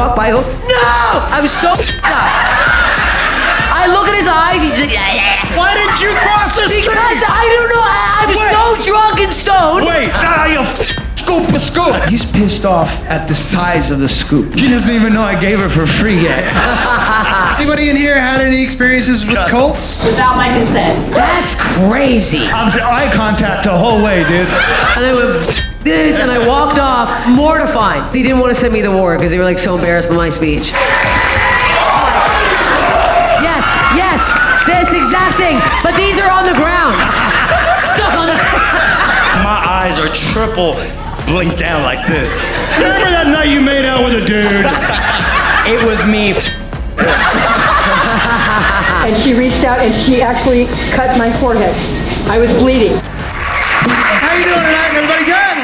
walk by, I go, no! I was so up. I look at his eyes, he's like, yeah. Why didn't you cross the street? Because I don't know, I was so drunk and stoned. Wait, you scoop a scoop. He's pissed off at the size of the scoop. He doesn't even know I gave it for free yet. Anybody in here had any experiences with cults? Without my consent. That's crazy. I'm eye contact the whole way, dude. And I went, this, and I walked off, mortified. They didn't want to send me to war because they were like so embarrassed by my speech. Yes, this exact thing. But these are on the ground. Stuck on the My eyes are triple blinked down like this. Remember that night you made out with a dude? It was me. And she reached out and she actually cut my forehead. I was bleeding. How you doing tonight? Everybody good?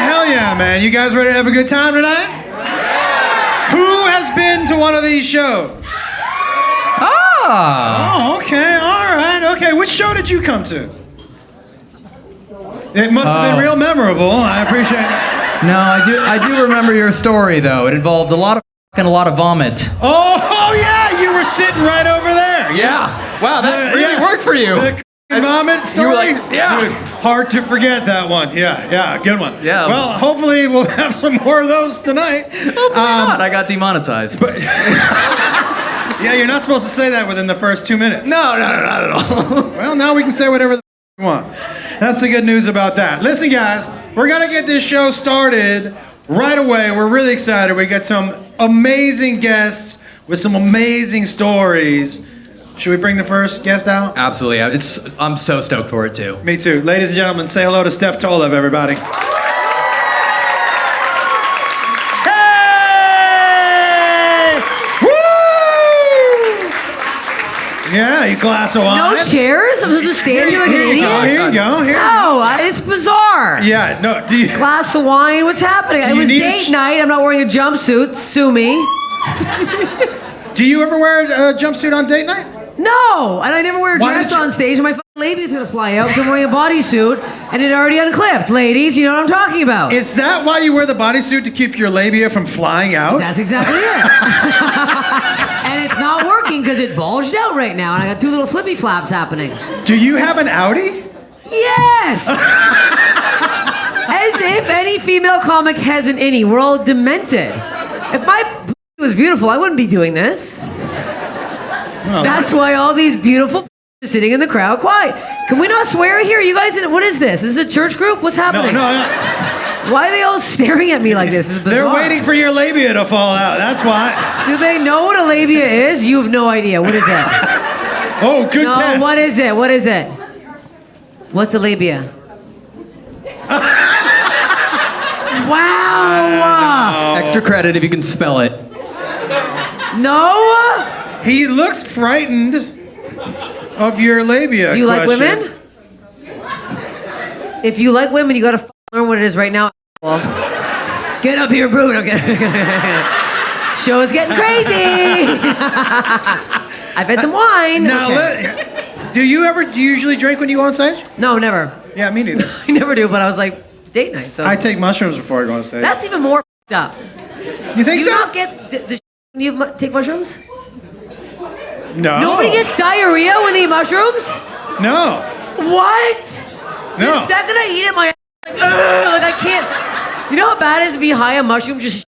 Hell yeah, man. You guys ready to have a good time tonight? Who has been to one of these shows? Oh, okay, all right, okay. Which show did you come to? It must have been real memorable. I appreciate it. No, I do remember your story though. It involved a lot of vomit. Oh yeah, you were sitting right over there. Yeah. Wow, that really worked for you. The vomit story? You were like, yeah. Dude, hard to forget that one. Yeah, good one. Yeah. Well, hopefully we'll have some more of those tonight. Hopefully not. I got demonetized. But yeah, you're not supposed to say that within the first 2 minutes. No, not at all. Well, now we can say whatever the we want. That's the good news about that. Listen, guys, we're going to get this show started right away. We're really excited. We got some amazing guests with some amazing stories. Should we bring the first guest out? Absolutely. I'm so stoked for it too. Me too. Ladies and gentlemen, say hello to Steph Tolev, everybody. Yeah, a glass of wine. No chairs? I'm supposed to stand here like an idiot? Here you go. No, it's bizarre. Yeah, no, do you... Glass of wine, what's happening? It was date night, I'm not wearing a jumpsuit, sue me. Do you ever wear a jumpsuit on date night? No, and I never wear a dress on stage and my labia's gonna fly out because I'm wearing a bodysuit and it already unclipped. Ladies, you know what I'm talking about. Is that why you wear the bodysuit, to keep your labia from flying out? That's exactly it. And it's not working because it bulged out right now and I got two little flippy flaps happening. Do you have an Audi? Yes! As if any female comic has an innie. We're all demented. If my was beautiful, I wouldn't be doing this. Well, that's why all these beautiful are sitting in the crowd quiet. Can we not swear here? You guys, what is this? Is this a church group? What's happening? No. Why are they all staring at me like this? This is bizarre. They're waiting for your labia to fall out. That's why. Do they know what a labia is? You have no idea. What is that? Oh, good test. What is it? What is it? What's a labia? Wow. Extra credit if you can spell it. No? He looks frightened of your labia. Do you like question. women? If you like women, you gotta learn what it is right now. Well, get up here, brood. Okay. Show is getting crazy. I've had some wine. Now, do you usually drink when you go on stage? No, never. Yeah, me neither. I never do, but I was like, it's date night, so. I take mushrooms before I go on stage. That's even more up. You think do so? You not get the when you take mushrooms? No. Nobody gets diarrhea when they eat mushrooms? No. What? No. The second I eat it, my like I can't. You know how bad it is to be high on mushrooms, just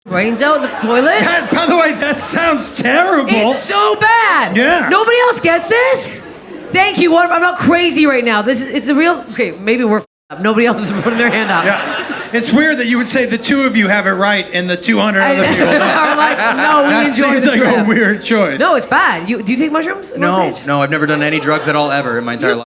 brains out in the toilet? By the way, that sounds terrible. It's so bad. Yeah. Nobody else gets this? Thank you. I'm not crazy right now. It's a real. Okay, maybe we're up. Nobody else is putting their hand up. Yeah. It's weird that you would say the two of you have it right and the 200 other people don't. Like, no, we enjoy seems the like trip. a weird choice. No, it's bad. Do you take mushrooms? No, I've never done any drugs at all ever in my entire life.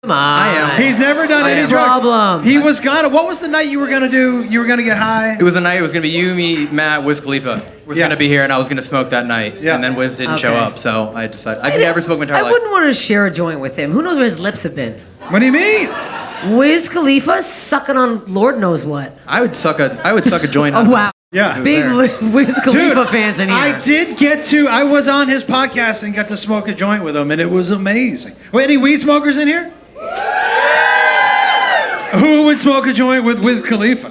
Come on. I am. He's never done any drugs. Problem. He was gonna. What was the night you were gonna do? You were gonna get high. It was a night. It was gonna be you, me, Matt, Wiz Khalifa was gonna be here, and I was gonna smoke that night. Yeah. And then Wiz didn't show up, so I decided I've never smoked my entire I life. wouldn't want to share a joint with him. Who knows where his lips have been? What do you mean? Wiz Khalifa sucking on Lord knows what. I would suck a joint. Oh wow. Yeah. Big Wiz Khalifa fans in here. I was on his podcast and got to smoke a joint with him, and it was amazing. Wait, any weed smokers in here? Who would smoke a joint with Khalifa?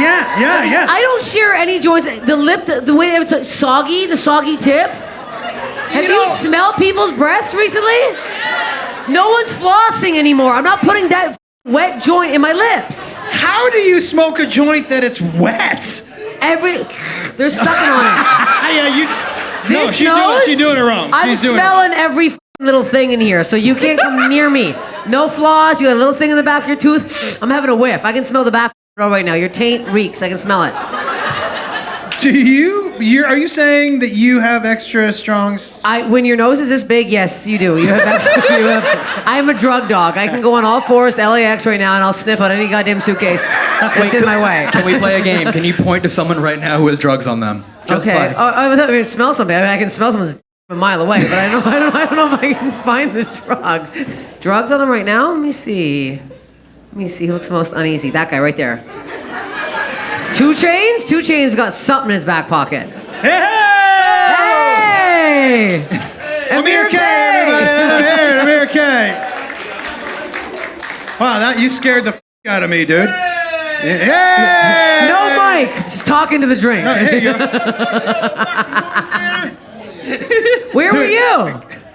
Yeah. I don't share any joints. The lip, the way it's like soggy, the soggy tip. Have you smelled people's breaths recently? No one's flossing anymore. I'm not putting that wet joint in my lips. How do you smoke a joint that it's wet? They're sucking on it. No, she's doing it wrong. I'm smelling every little thing in here, so you can't come near me. No floss. You got a little thing in the back of your tooth. I'm having a whiff. I can smell the back right now. Your taint reeks. I can smell it. Are you saying that you have extra strong? When your nose is this big, yes, you do. I am a drug dog. I can go on all fours to LAX right now, and I'll sniff out any goddamn suitcase that's in my way. Can we play a game? Can you point to someone right now who has drugs on them? Okay. I thought we could smell something. I can smell someone's a mile away, but I don't know if I can find the drugs. Drugs on them right now? Let me see. Who looks most uneasy. That guy right there. 2 Chainz? 2 Chainz got something in his back pocket. Hey! Amir K, everybody. Amir K. Wow, you scared the out of me, dude. Yeah. No mic, just talking to the drink. Here you go. Where were you?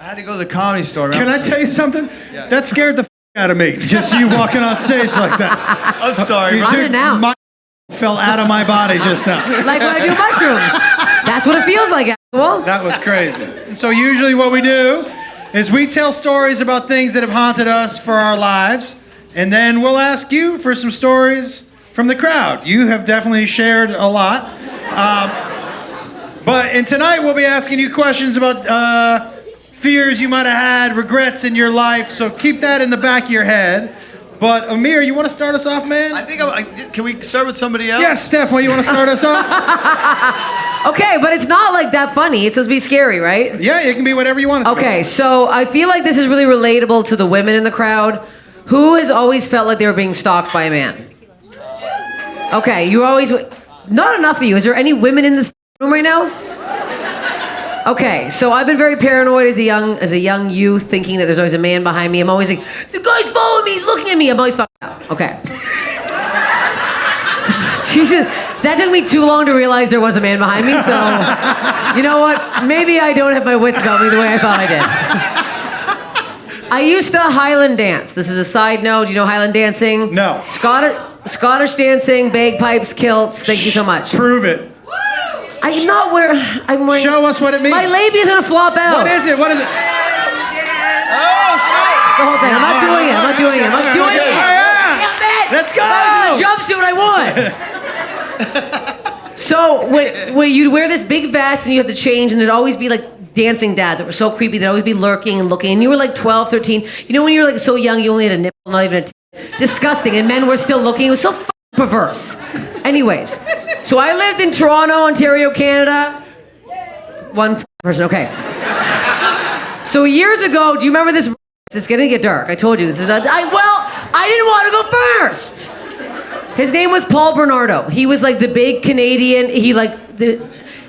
I had to go to the Comedy Store. Can I tell you something? Yeah. That scared the out of me. Just you walking on stage like that. I'm sorry. Run it out. My fell out of my body just now. Like when I do mushrooms. That's what it feels like. Well, that was crazy. And so usually what we do is we tell stories about things that have haunted us for our lives, and then we'll ask you for some stories from the crowd. You have definitely shared a lot. And tonight we'll be asking you questions about fears you might have had, regrets in your life, so keep that in the back of your head. But Amir, you want to start us off, man? I think can we start with somebody else? Yes, Steph, you want to start us off? Okay, but it's not like that funny. It's supposed to be scary, right? Yeah, it can be whatever you want it to be. Okay, so I feel like this is really relatable to the women in the crowd. Who has always felt like they were being stalked by a man? Okay, you always... Not enough of you. Is there any women in this room right now? Okay, so I've been very paranoid as a young youth, thinking that there's always a man behind me. I'm always like, the guy's following me, he's looking at me. I'm always fucked up. Okay. Jesus, that took me too long to realize there was a man behind me, so you know what? Maybe I don't have my wits about me the way I thought I did. I used to Highland dance. This is a side note. Do you know Highland dancing? No. Scottish dancing, bagpipes, kilts. Thank you so much. Prove it. I'm wearing... Show us what it means. My labia's gonna flop out. What is it? Oh, shit. The whole thing. I'm not doing it. Yeah. Let's go. If I was in a jumpsuit, I would. So when you'd wear this big vest and you have to change, and there'd always be like dancing dads that were so creepy. They'd always be lurking and looking. And you were like 12, 13. You know when you were like so young, you only had a nipple, not even a disgusting. And men were still looking. It was so perverse. Anyways, so I lived in Toronto, Ontario, Canada. One person, okay. So years ago, do you remember this? It's gonna get dark. I told you this is not. I didn't want to go first. His name was Paul Bernardo. He was like the big Canadian.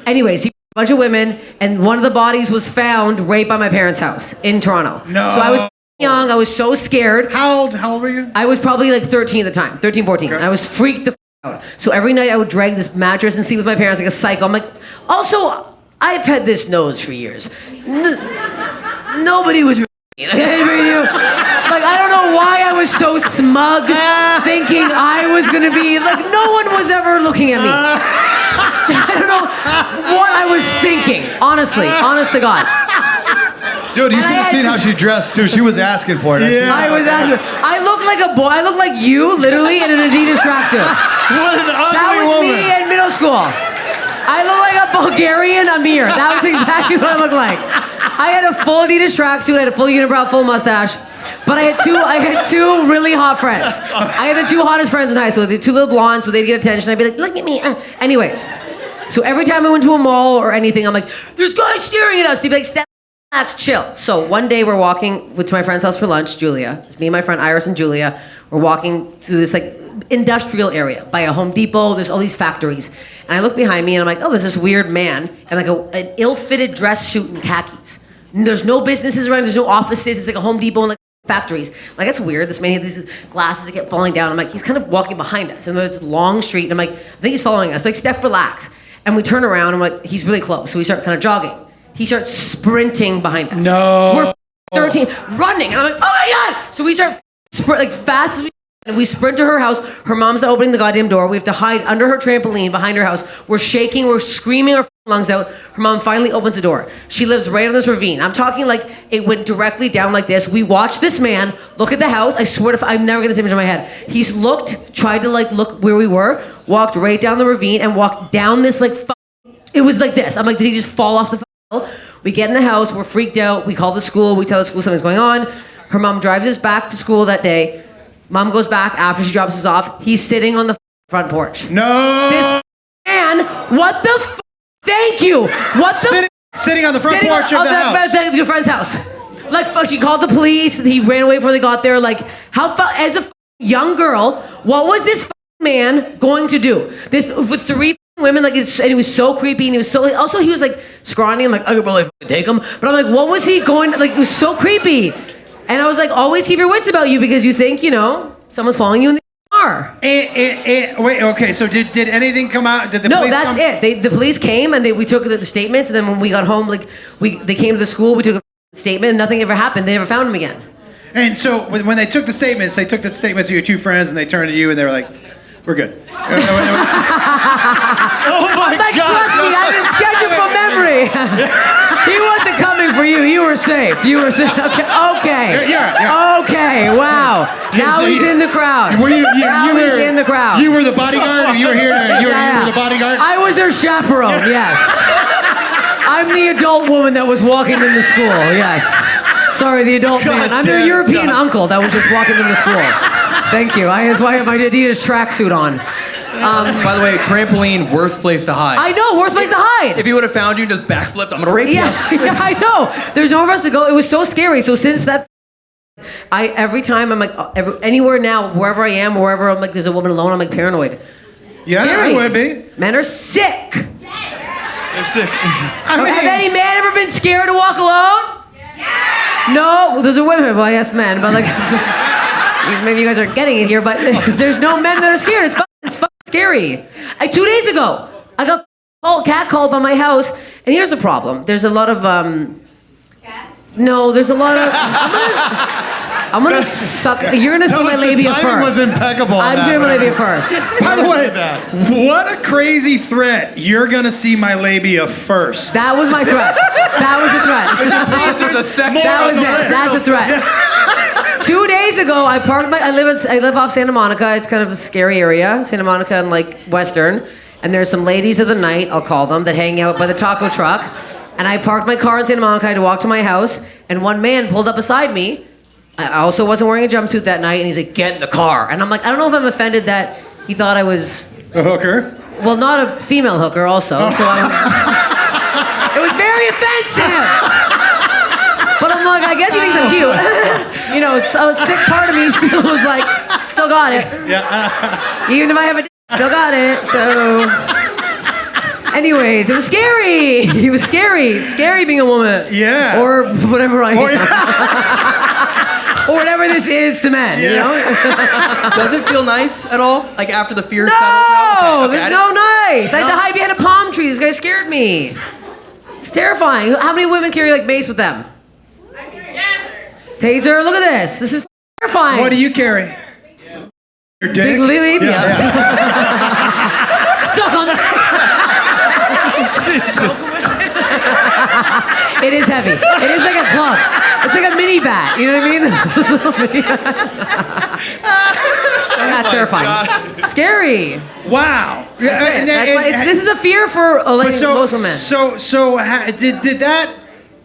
Anyways, he a bunch of women, and one of the bodies was found right by my parents' house in Toronto. No. So I was young. I was so scared. How old were you? I was probably like 13 at the time. 13, 14. Okay. I was freaked the out. So every night I would drag this mattress and sleep with my parents like a psycho. I'm like, also, I've had this nose for years. Nobody was like, I don't know why I was so smug thinking I was going to be, like, no one was ever looking at me. I don't know what I was thinking, honestly, honest to God. Dude, you should have seen how she dressed, too. She was asking for it. Yeah. I was asking. I looked like a boy. I looked like you, literally, in an Adidas tracksuit. What an ugly That was woman. me in middle school. I looked like a Bulgarian Amir. That was exactly what I looked like. I had a full Adidas tracksuit. I had a full unibrow, full mustache. But I had two really hot friends. I had the two hottest friends in high school. The two little blondes, so they'd get attention. I'd be like, look at me. Anyways, so every time I went to a mall or anything, I'm like, there's guys staring at us. They'd be like, step back, chill. So one day we're walking to my friend's house for lunch, Julia. It's me and my friend Iris and Julia. We're walking to this like industrial area by a Home Depot. There's all these factories. And I look behind me and I'm like, oh, there's this weird man in like an ill-fitted dress suit and khakis. And there's no businesses around. There's no offices. It's like a Home Depot and like factories. I'm like, that's weird. This man had these glasses that kept falling down. I'm like, he's kind of walking behind us. And there's a long street. And I'm like, I think he's following us. Like, Steph, relax. And we turn around. I'm like, he's really close. So we start kind of jogging. He starts sprinting behind us. No. We're 13, running. And I'm like, oh my God. So we start like fast as we can. And we sprint to her house. Her mom's not opening the goddamn door. We have to hide under her trampoline behind her house. We're shaking. We're screaming our lungs out. Her mom finally opens the door. She lives right on this ravine. I'm talking like it went directly down like this. We watched this man look at the house. I swear to I'm never getting this image in my head. He's tried to like look where we were, walked right down the ravine and walked down this like, it was like this. I'm like, did he just fall off the hill? We get in the house. We're freaked out. We call the school. We tell the school something's going on. Her mom drives us back to school that day. Mom goes back after she drops us off. He's sitting on the front porch. No. This man, what the thank you. What the sitting on the front porch of the house. Your friend's house. Like, fuck, she called the police. He ran away before they got there. Like, as a young girl, what was this man going to do? This with 3 women, like, and he was so creepy, and he was so, also he was like scrawny. I'm like, I could really take him. But I'm like, what was he going, like, it was so creepy. And I was like, always keep your wits about you because you think, someone's following you in the car. Wait, okay, so did anything come out? Did the police come? No, that's it. The police came and we took the statements, and then when we got home, like, they came to the school, we took a statement, and nothing ever happened. They never found him again. And so when they took the statements of your 2 friends, and they turned to you, and they were like, we're good. Oh my like, God. trust me, I didn't sketch it from memory. He wasn't coming for you. You were safe. You were safe. Okay. Yeah. Okay. Wow. Now he's in the crowd. Were you He's in the crowd. You were the bodyguard? You were here for the bodyguard? I was their chaperone, yes. I'm the adult woman that was walking into school, yes. Sorry, the adult man. I'm their European uncle that was just walking into school. Thank you. That's why I have my Adidas tracksuit on. By the way, trampoline, worst place to hide. I know, worst place to hide. If he would have found you and just backflipped, I'm gonna rape you. Yeah, I know. There's nowhere for us to go. It was so scary. So since that, every time I'm like, anywhere now, wherever I am, wherever I'm like, there's a woman alone, I'm like paranoid. Yeah, Scary. I would be. Men are sick. They're sick. Have any man ever been scared to walk alone? Yeah. No, well, there's a women, well, yes, men, but like, maybe you guys are getting it here, but there's no men that are scared. It's fucking scary. 2 days ago, I got catcalled by my house, and here's the problem. There's a lot of no, there's a lot of. I'm gonna suck. You're gonna see my labia The timing first. was impeccable. I'm doing my labia first. By the way, what a crazy threat. You're gonna see my labia first. That was my threat. That was the threat. That was it. That's the threat. 2 days ago, I parked I live off Santa Monica. It's kind of a scary area, Santa Monica and like Western. And there's some ladies of the night, I'll call them, that hang out by the taco truck. And I parked my car in Santa Monica. I had to walk to my house, and one man pulled up beside me. I also wasn't wearing a jumpsuit that night, and he's like, "Get in the car." And I'm like, I don't know if I'm offended that he thought I was A hooker? well, not a female hooker, also. So it was very offensive. But I'm like, I guess he thinks I'm cute. So a sick part of me still was like, still got it. Yeah. Even if I have a still got it. So, anyways, it was scary. It was scary. Scary being a woman. Yeah. Or whatever I am. Or whatever this is to men, Does it feel nice at all? Like after the fear No, settled? there's no nice. I had to hide behind a palm tree. This guy scared me. It's terrifying. How many women carry like mace with them? Yes. Taser, look at this. This is terrifying. What do you carry? Your dick? Big labia. Yeah. Stuck on the... It is heavy. It is like a club. It's like a mini bat. You know what I mean? That's terrifying. Scary. Wow. This is a fear for most women. Did that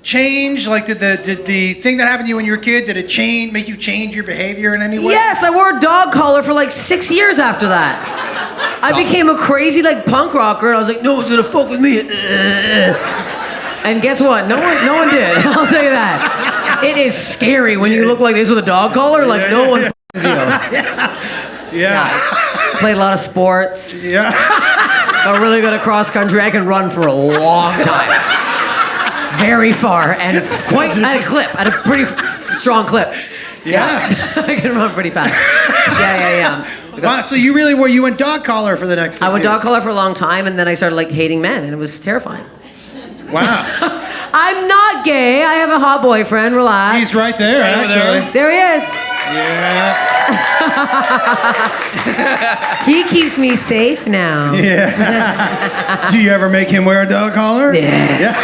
change? Like, did the thing that happened to you when you were a kid, did it make you change your behavior in any way? Yes, I wore a dog collar for like 6 years after that. I became a crazy like punk rocker, and I was like, no one's gonna fuck with me. And guess what? No one did. I'll tell you that. It is scary when you look like this with a dog collar. Like no one with you. Yeah. Played a lot of sports. Yeah. Got really good at cross country. I can run for a long time. Very far and quite at a clip, at a pretty strong clip. Yeah. I can run pretty fast. Yeah. Wow, so you really you went dog collar for the next 6 I went years. dog collar for a long time, and then I started like hating men, and it was terrifying. Wow. I'm not gay. I have a hot boyfriend. Relax. He's right there, actually. There he is. Yeah. He keeps me safe now. Yeah. Do you ever make him wear a dog collar? Yeah.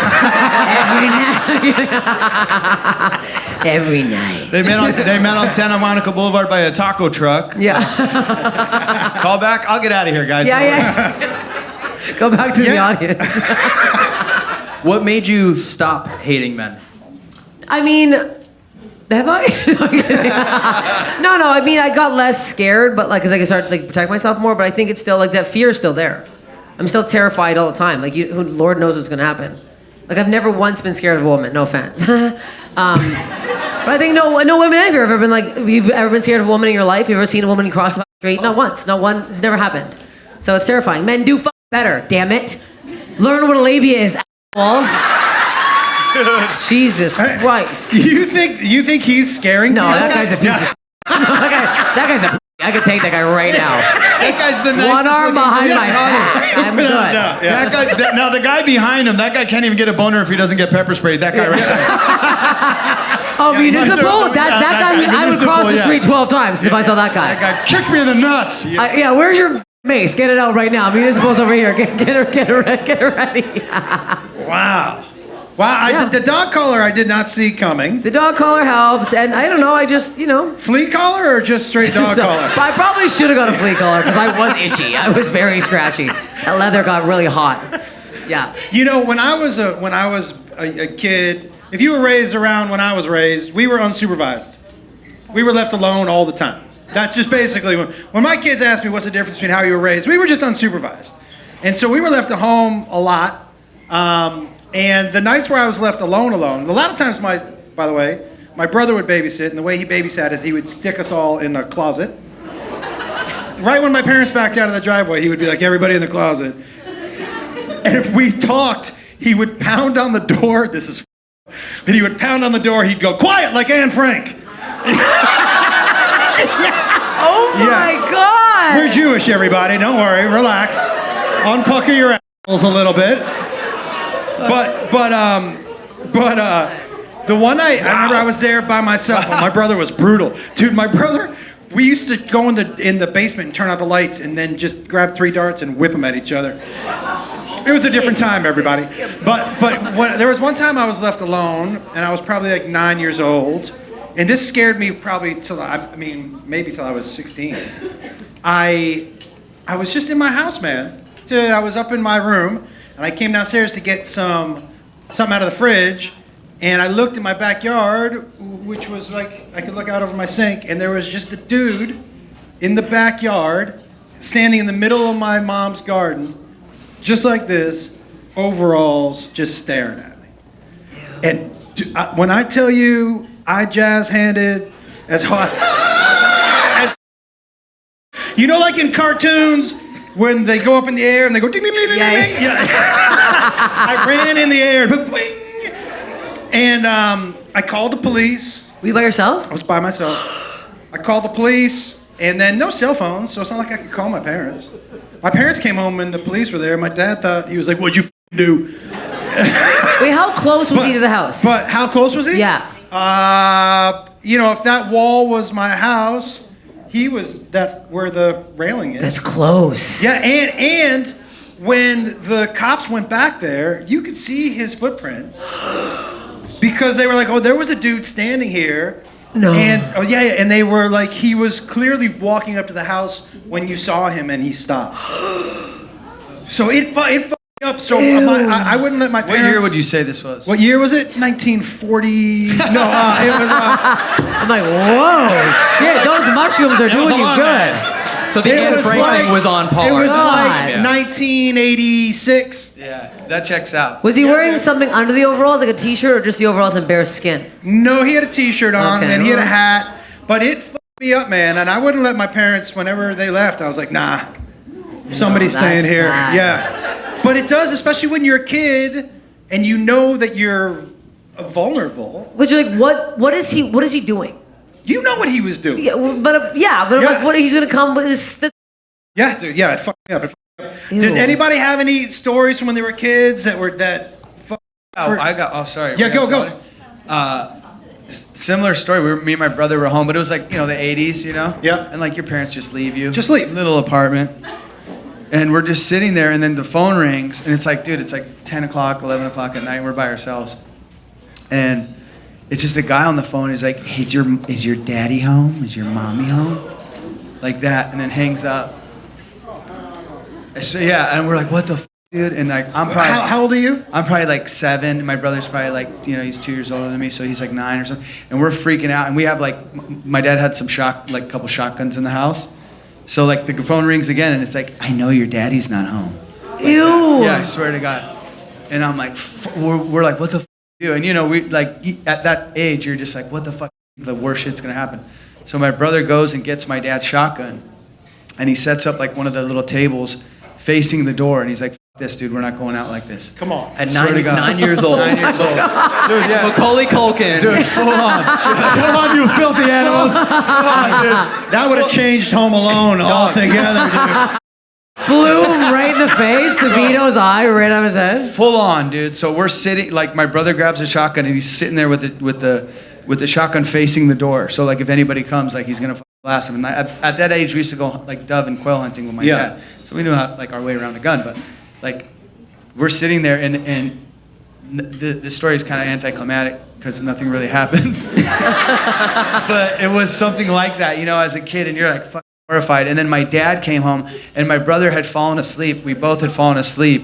Every night. They met on Santa Monica Boulevard by a taco truck. Yeah. Call back. I'll get out of here, guys. Yeah. Go back to the audience. What made you stop hating men? I mean, have I? No. I mean, I got less scared, but like, cause I could start to like protect myself more. But I think it's still like that fear is still there. I'm still terrified all the time. Like, Lord knows what's gonna happen. Like, I've never once been scared of a woman. No offense. But I think no women ever ever been like. Have you ever been scared of a woman in your life? You ever seen a woman cross the street? Not once. Not one. It's never happened. So it's terrifying. Men do better. Damn it. Learn what a labia is. Jesus Christ. You think he's scaring No, people? that guy's a piece of shit. that guy's a I could take that guy right now. That guy's the nicest One arm looking behind dude my on it. back. I'm good. That guy, now the guy behind him, that guy can't even get a boner if he doesn't get pepper sprayed. That guy right there. Oh, municipal? That guy, I would cross the street 12 times if I saw that guy. That guy kicked me in the nuts. Yeah, where's your mace? Get it out right now. Municipal's over here. Get her ready. Wow. Wow, the dog collar I did not see coming. The dog collar helped, and I don't know, I just, Flea collar or just straight dog collar? I probably should have got a flea collar because I was itchy. I was very scratchy. That leather got really hot. Yeah. You know, when I was a kid, if you were raised around when I was raised, we were unsupervised. We were left alone all the time. That's just basically when my kids ask me what's the difference between how you were raised, we were just unsupervised. And so we were left at home a lot. And the nights where I was left alone, a lot of times by the way, my brother would babysit, and the way he babysat is he would stick us all in a closet. Right when my parents backed out of the driveway, he would be like, everybody in the closet. And if we talked, he would pound on the door. But he would pound on the door, he'd go, quiet, like Anne Frank. Oh my God! We're Jewish, everybody, don't worry, relax. Unpucker your assholes a little bit. But the one night, I remember I was there by myself. My brother was brutal. Dude, my brother, we used to go in the basement and turn out the lights and then just grab 3 darts and whip them at each other. It was a different time, everybody. But there was one time I was left alone, and I was probably like 9 years old, and this scared me probably maybe till I was 16. I was just in my house, man. I was up in my room. And I came downstairs to get something out of the fridge, and I looked in my backyard, which was like, I could look out over my sink, and there was just a dude in the backyard, standing in the middle of my mom's garden, just like this, overalls, just staring at me. And when I tell you, I jazz-handed as hard as, like in cartoons, when they go up in the air and they go ding ding ding ding ding. Yeah. I ran in the air, and I called the police. Were you by yourself? I was by myself. I called the police, and then no cell phones, so it's not like I could call my parents. My parents came home and the police were there. My dad thought, he was like, "What'd you do?" Wait, how close was he to the house? But how close was he? Yeah. If that wall was my house. He was where the railing is. That's close. Yeah, and when the cops went back there, you could see his footprints because they were like, "Oh, there was a dude standing here." No. And and they were like, he was clearly walking up to the house when you saw him, and he stopped. So it fucked me up. So I wouldn't let my parents. What year would you say this was? What year was it? 1940. No, it was. I'm like, whoa, shit! Those mushrooms are doing you good. So the Anne Frank thing was on par. It was God. like 1986. Yeah, that checks out. Was he wearing something under the overalls, like a t-shirt, or just the overalls and bare skin? No, he had a t-shirt on, Okay. and he had a hat. But it fucked me up, man. And I wouldn't let my parents, whenever they left, I was like, nah, somebody's staying here. bad. Yeah. But it does, especially when you're a kid and you know that you're vulnerable. Was you like, what is he doing? You know what he was doing. Yeah, but Yeah. like, what he's gonna come with is Yeah, dude. Yeah, it fucked me up. Did anybody have any stories from when they were kids that sorry. Yeah, go. Similar story. Me and my brother were home, but it was like, the 80s, Yeah. And like your parents just leave you. Just leave. Little apartment. And we're just sitting there, and then the phone rings, and it's like, dude, it's like 10 o'clock, 11 o'clock at night, and we're by ourselves. And it's just a guy on the phone. He's like, hey, is your daddy home? Is your mommy home? Like that, and then hangs up. So yeah, and we're like, what the f, dude? And like, I'm probably How old are you? I'm probably like 7. And my brother's probably like, he's 2 years older than me, so he's like 9 or something. And we're freaking out. And we have like, my dad had some a couple shotguns in the house. So like the phone rings again, and it's like, I know your daddy's not home. Ew. Yeah, I swear to God. And I'm like, we're like, what the f do? And we like at that age, you're just like, what the fuck? The worst shit's gonna happen. So my brother goes and gets my dad's shotgun, and he sets up like one of the little tables facing the door, and he's like, this, dude, we're not going out like this. Come on. At Swear to God. 9 years old. 9 years old. Dude, yeah. Macaulay Culkin. Dude, full on. Come on, you filthy animals. Come on, dude. That would have changed Home Alone altogether, dude. Blew him right in the face. DeVito's eye right on his head. Full on, dude. So we're sitting, like my brother grabs a shotgun, and he's sitting there with the shotgun facing the door. So like if anybody comes, like he's gonna blast him. And at that age, we used to go like dove and quail hunting with my dad. So we knew how like our way around a gun. But like we're sitting there, and the story is kind of anticlimactic because nothing really happens. But it was something like that, as a kid, and you're like fucking horrified. And then my dad came home, and my brother had fallen asleep. We both had fallen asleep,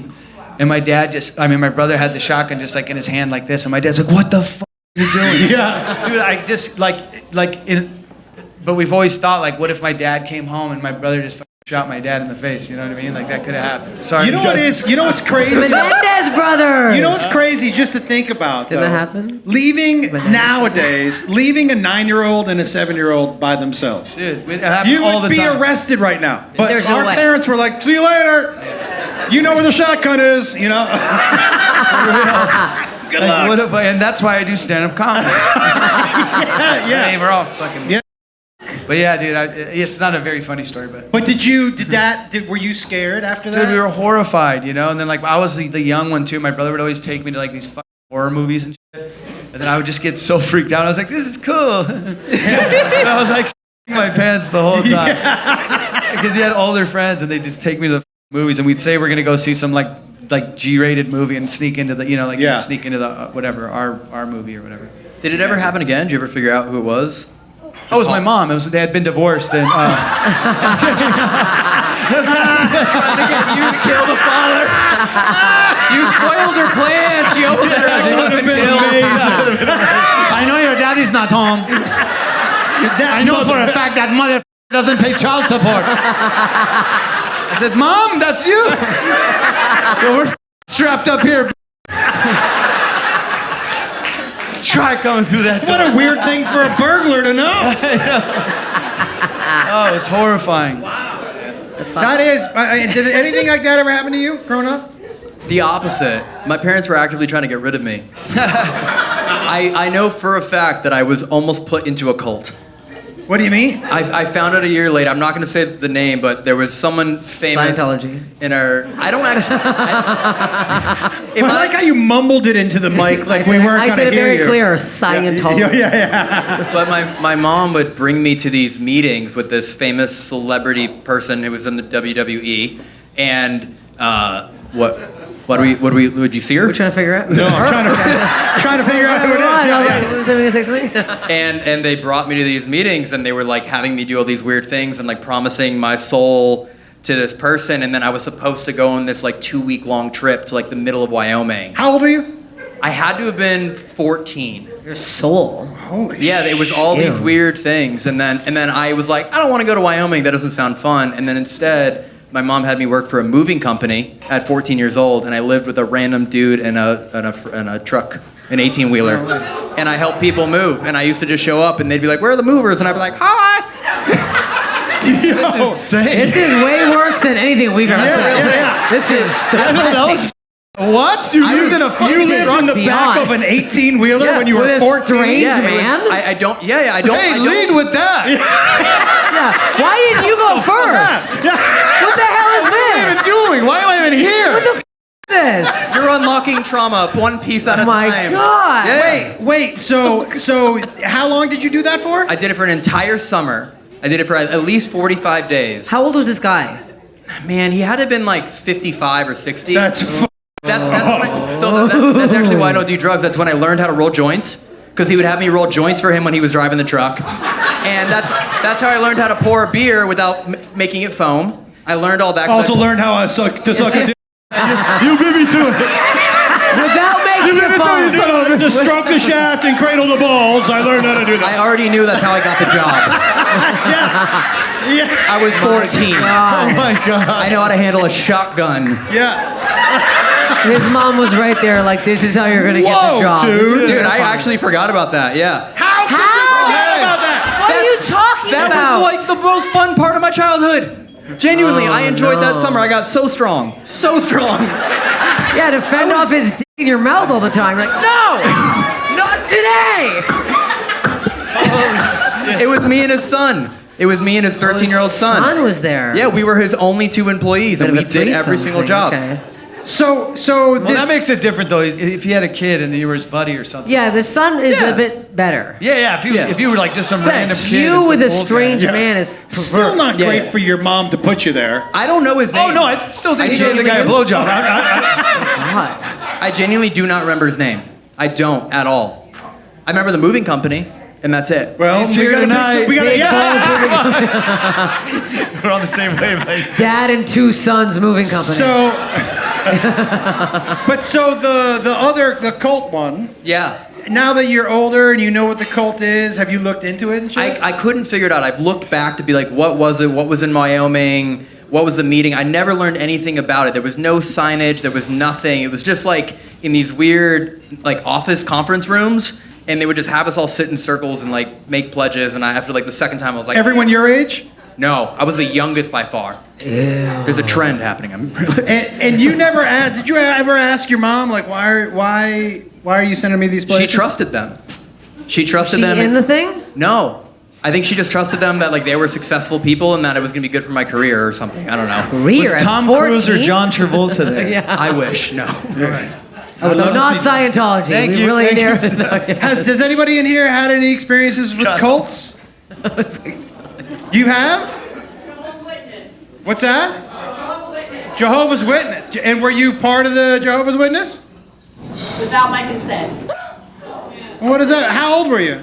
and my brother had the shotgun just like in his hand like this, and my dad's like, "What the fuck are you doing?" Yeah. Dude, I just but we've always thought like, what if my dad came home and my brother just shot my dad in the face? You know what I mean? Like that could have happened. Sorry. You know what's crazy? Menendez brothers. You know what's crazy just to think about? Did though? that happen? Leaving a 9-year-old and a 7-year-old by themselves. Dude, it happens You all would the be time. arrested right now. But There's no our way. parents were like, see you later. You know where the shotgun is, Good luck. and that's why I do stand-up comedy. Yeah. Hey, we're all fucking. Yeah. But yeah, dude, it's not a very funny story, but. But were you scared after that? Dude, we were horrified, And then like I was the young one too. My brother would always take me to like these fucking horror movies and shit. And then I would just get so freaked out. I was like, this is cool. And I was like my pants the whole time. Because he had older friends, and they'd just take me to the movies, and we'd say we're gonna go see some like G-rated movie and sneak into the sneak into the whatever our movie or whatever. Did it ever happen again? Did you ever figure out who it was? Oh, it was my mom. They had been divorced, and You kill the father. You spoiled her plans. She opened her up and killed. I know your daddy's not home. I know for a fact that mother doesn't pay child support. I said, "Mom, that's you." Well, we're strapped up here. Try coming through that door. What a weird thing for a burglar to know. Oh, it's horrifying. That's fine. That is. Did anything like that ever happen to you growing up? The opposite. My parents were actively trying to get rid of me. I know for a fact that I was almost put into a cult. What do you mean? I found out a year later. I'm not going to say the name, but there was someone famous Scientology. in our. I don't actually. I like how you mumbled it into the mic like we weren't I going said to it hear very you. clear. Scientology. Yeah. But my mom would bring me to these meetings with this famous celebrity person who was in the WWE, and would you see her? We're trying to figure out. No, I'm trying to figure out who it is. Yeah. Was I going to say something? And they brought me to these meetings, and they were like having me do all these weird things and like promising my soul to this person, and then I was supposed to go on this like 2-week-long trip to like the middle of Wyoming. How old are you? I had to have been 14. Your soul. Holy Yeah, it was all these Ew. weird things, and then I was like, I don't want to go to Wyoming. That doesn't sound fun. And then instead, my mom had me work for a moving company at 14 years old, and I lived with a random dude in a truck, an 18-wheeler, and I helped people move. And I used to just show up, and they'd be like, "Where are the movers?" And I'd be like, "Hi." That's insane. This is way worse than anything we've ever said. Yeah. This is depressing. What? You lived in a fucking You lived in the beyond. back of an 18-wheeler Yeah, when you were with a 14? strange Yeah, it was- man? I don't. Yeah, I don't. Hey, I don't, lead with that. Yeah. Why didn't you go first? What the hell is What am I even this? doing? Why am I even here? What the f is this? You're unlocking trauma one piece at a Oh my time. God. Yeah. Wait, so how long did you do that for? I did it for an entire summer. I did it for at least 45 days. How old was this guy? Man, he had to have been like 55 or 60. That's That's that's actually why I don't do drugs. That's when I learned how to roll joints, because he would have me roll joints for him when he was driving the truck, and that's how I learned how to pour a beer without making it foam. I learned all that. also learned how to suck a dick. You beat me to it. Without making Let a me tell you phone. something. To stroke the shaft and cradle the balls. I learned how to do I already knew that's how I got the job. Yeah. I was 14. Oh my God. I know how to handle a shotgun. Yeah. His mom was right there, like, this is how you're gonna get Whoa, the job. dude. This is Dude, gonna I find- actually forgot about that. Yeah. How could you forget about that? What are you talking That about? was like the most fun part of my childhood. Genuinely, I enjoyed that summer. I got so strong. So strong. Yeah, to fend off his dick in your mouth all the time. Like, no, not today. It was me and his son. It was me and his 13-year-old son. Son was there. Yeah, we were his only 2 employees, and Bit we of a did every threesome single thing, job. Okay. So Well, this, that makes it different though. If you had a kid and you were his buddy or something. Yeah, the son is Yeah. a bit better. Yeah. If you were like just some random kid. You and with some a old strange guy. man is perverse. still not Yeah, great yeah. for your mom to put you there. I don't know his name. Oh no, I still think I you gave the guy a genuinely- blowjob. I genuinely do not remember his name. I don't at all. I remember the moving company, and that's it. Well, He's here tonight. We got Big yeah. We're on the same wavelength. Dad and 2 sons moving company. So, but so the cult one. Yeah. Now that you're older and you know what the cult is, have you looked into it and shit? I couldn't figure it out. I've looked back to be like, what was it? What was in Wyoming? What was the meeting? I never learned anything about it. There was no signage. There was nothing. It was just like in these weird like office conference rooms, and they would just have us all sit in circles and like make pledges. And after like the second time, I was like, Everyone your age? no, I was the youngest by far. There's a trend happening. I'm really. And you never asked? Did you ever ask your mom like why are you sending me these She places? trusted them. She trusted she them. in the thing? No. I think she just trusted them that like they were successful people and that it was gonna be good for my career or something. I don't know. Career Was at Tom 14? Cruise or John Travolta there? Yeah. I wish. No. would So love to not see- Scientology. Thank we you, really thank you. narrowed it down. Does anybody in here had any experiences with cults? You have? What's that? Jehovah's Witness. And were you part of the Jehovah's Witness? Without my consent. What is that? How old were you?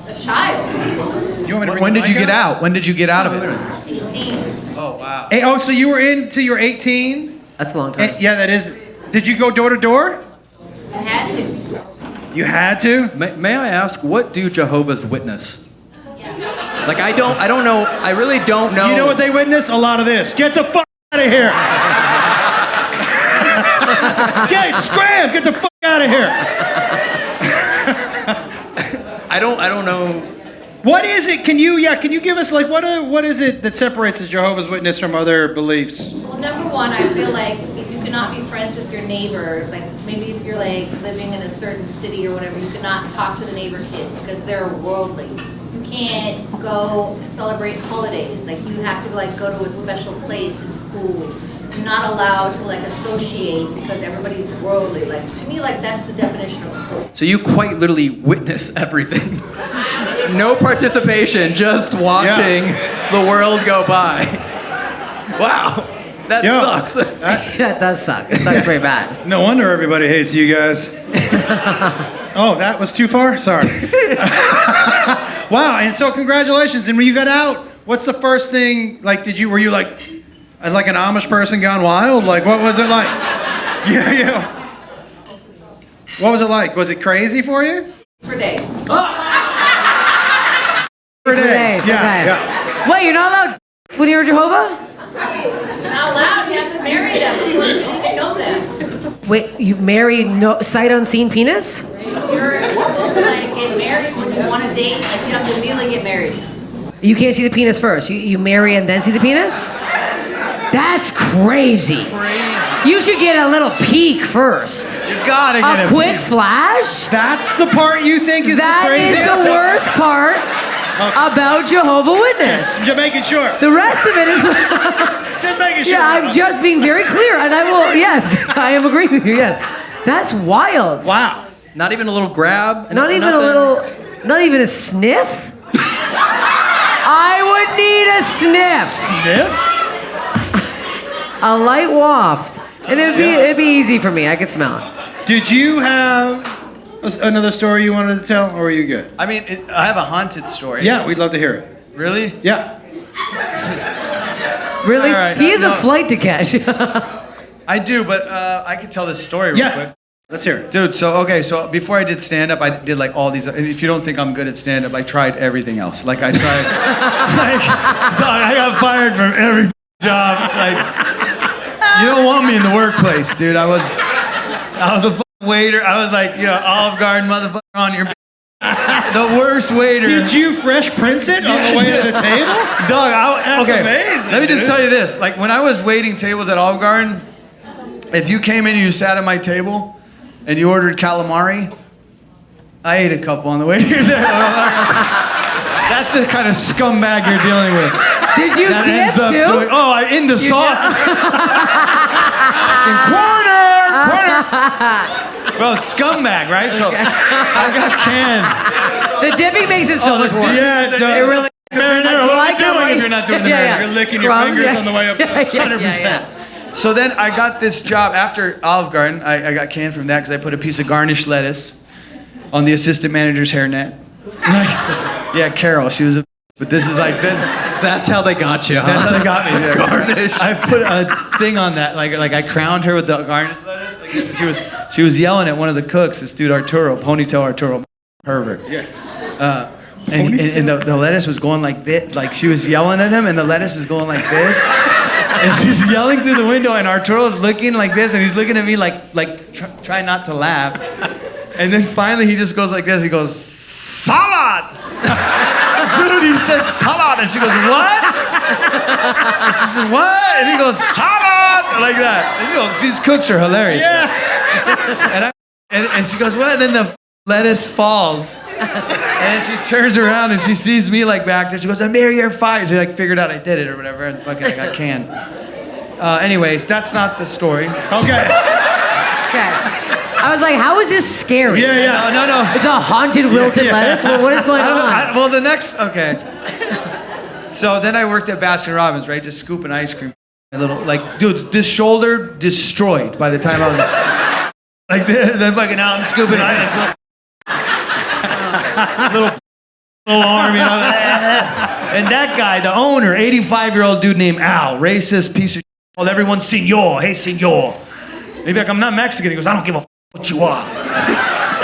A child. You want me to bring When the did you mic get up? out? When did you get out of it? 18. Oh wow. Hey, oh, so you were in till you were 18? That's a long time. Yeah, that is. Did you go door to door? I had to. You had to? May I ask, what do Jehovah's Witness? Like I don't know. I really don't know. You know what they witness? A lot of this. Get the fuck out of here. Scram! Get the fuck out of here. I don't know. What is it? Can you give us like what is it that separates the Jehovah's Witness from other beliefs? Well, number one, I feel like if you cannot be friends with your neighbors, like maybe if you're like living in a certain city or whatever, you cannot talk to the neighbor kids because they're worldly. You can't go celebrate holidays. Like you have to like go to a special place in school. You're not allowed to like associate because everybody's worldly. Like to me, like that's the definition of a cult. So you quite literally witness everything. No participation, just watching the world go by. Wow, that sucks. That does suck. It sucks pretty bad. No wonder everybody hates you guys. Oh, that was too far? Sorry. Wow, and so congratulations. And when you got out, what's the first thing, like, were you like an Amish person gone wild? Like, what was it like? Yeah. What was it like? Was it crazy for you? For days. For days. Days, Yeah, okay. yeah. Wait, you're not allowed when you're Jehovah? Not allowed. You have to marry them before you even know them. Wait, you marry no sight unseen penis? You're supposed to like get married when you want to date. Like you have to immediately get married. You can't see the penis first. You marry and then see the penis? That's crazy. You should get a little peek first. You gotta get A quick flash? That's the part you think is the That craziest? is the worst part about Jehovah Witness. Just making sure. The rest of it is... Just making sure. Yeah, I'm just being very clear, and I will... Yes, I am agreeing with you, yes. That's wild. Wow. Not even a little grab? Not even Nothing? a little... Not even a sniff? I would need a sniff. Sniff? A light waft. And it'd be easy for me. I could smell it. Did you have another story you wanted to tell, or are you good? I mean, I have a haunted story. Yeah, we'd love to hear it. Really? Yeah. Really? All right, He is a no. flight to catch. I do, but I could tell this story real quick. Let's hear it. Dude, so before I did stand-up, I did like all these, and if you don't think I'm good at stand-up, I tried everything else. Like I tried, I got fired from every job. Like, you don't want me in the workplace, dude. I was a fucking waiter. I was like, Olive Garden motherfucker on your the worst waiter. Did you Fresh Prince it on the way to the table? Dog, That's amazing, Let me just dude. tell you this. Like, when I was waiting tables at Olive Garden, if you came in and you sat at my table and you ordered calamari, I ate a couple on the way here. That's the kind of scumbag you're dealing with. Did you That dip ends up too? doing, in the sauce. corner. Bro, scumbag, right? So I got canned. The dipping makes it so much worse. Yeah, it does. It really... Marinara, what are you doing if you're not doing the marinara? You're licking your fingers on the way up. 100%. So then I got this job after Olive Garden. I got canned from that because I put a piece of garnished lettuce on the assistant manager's hairnet. Yeah, Carol, she was a... But this is like this. That's how they got you, huh? That's how they got me. Garnish. I put a thing on that, like I crowned her with the garnished lettuce. Like this, and she was yelling at one of the cooks, this dude Arturo, ponytail Arturo, pervert. Yeah. And the lettuce was going like this, like she was yelling at him, and the lettuce is going like this, and she's yelling through the window, and Arturo's looking like this, and he's looking at me like try not to laugh, and then finally he just goes like this. He goes, "Salad." Dude, he says salad, and she goes, "What?" And she says, "What?" And he goes, "Salad," like that. These cooks are hilarious. Yeah. And she goes, "What?" And then the lettuce falls, and she turns around and she sees me like back there. She goes, "Amir, you're fired." She like figured out I did it or whatever, and fucking I got canned. Anyways, that's not the story. Okay. Okay. I was like, how is this scary? Yeah. No. It's a haunted wilted lettuce? Well, what is going on? Well, the next, okay. So then I worked at Baskin Robbins, right? Just scooping ice cream. A little, like, dude, this shoulder destroyed by the time I was like this. Then fucking now I'm scooping ice cream. Little arm, And that guy, the owner, 85-year-old dude named Al, racist piece of shit, called everyone senor. Hey, senor. Maybe like, I'm not Mexican. He goes, I don't give a what you are.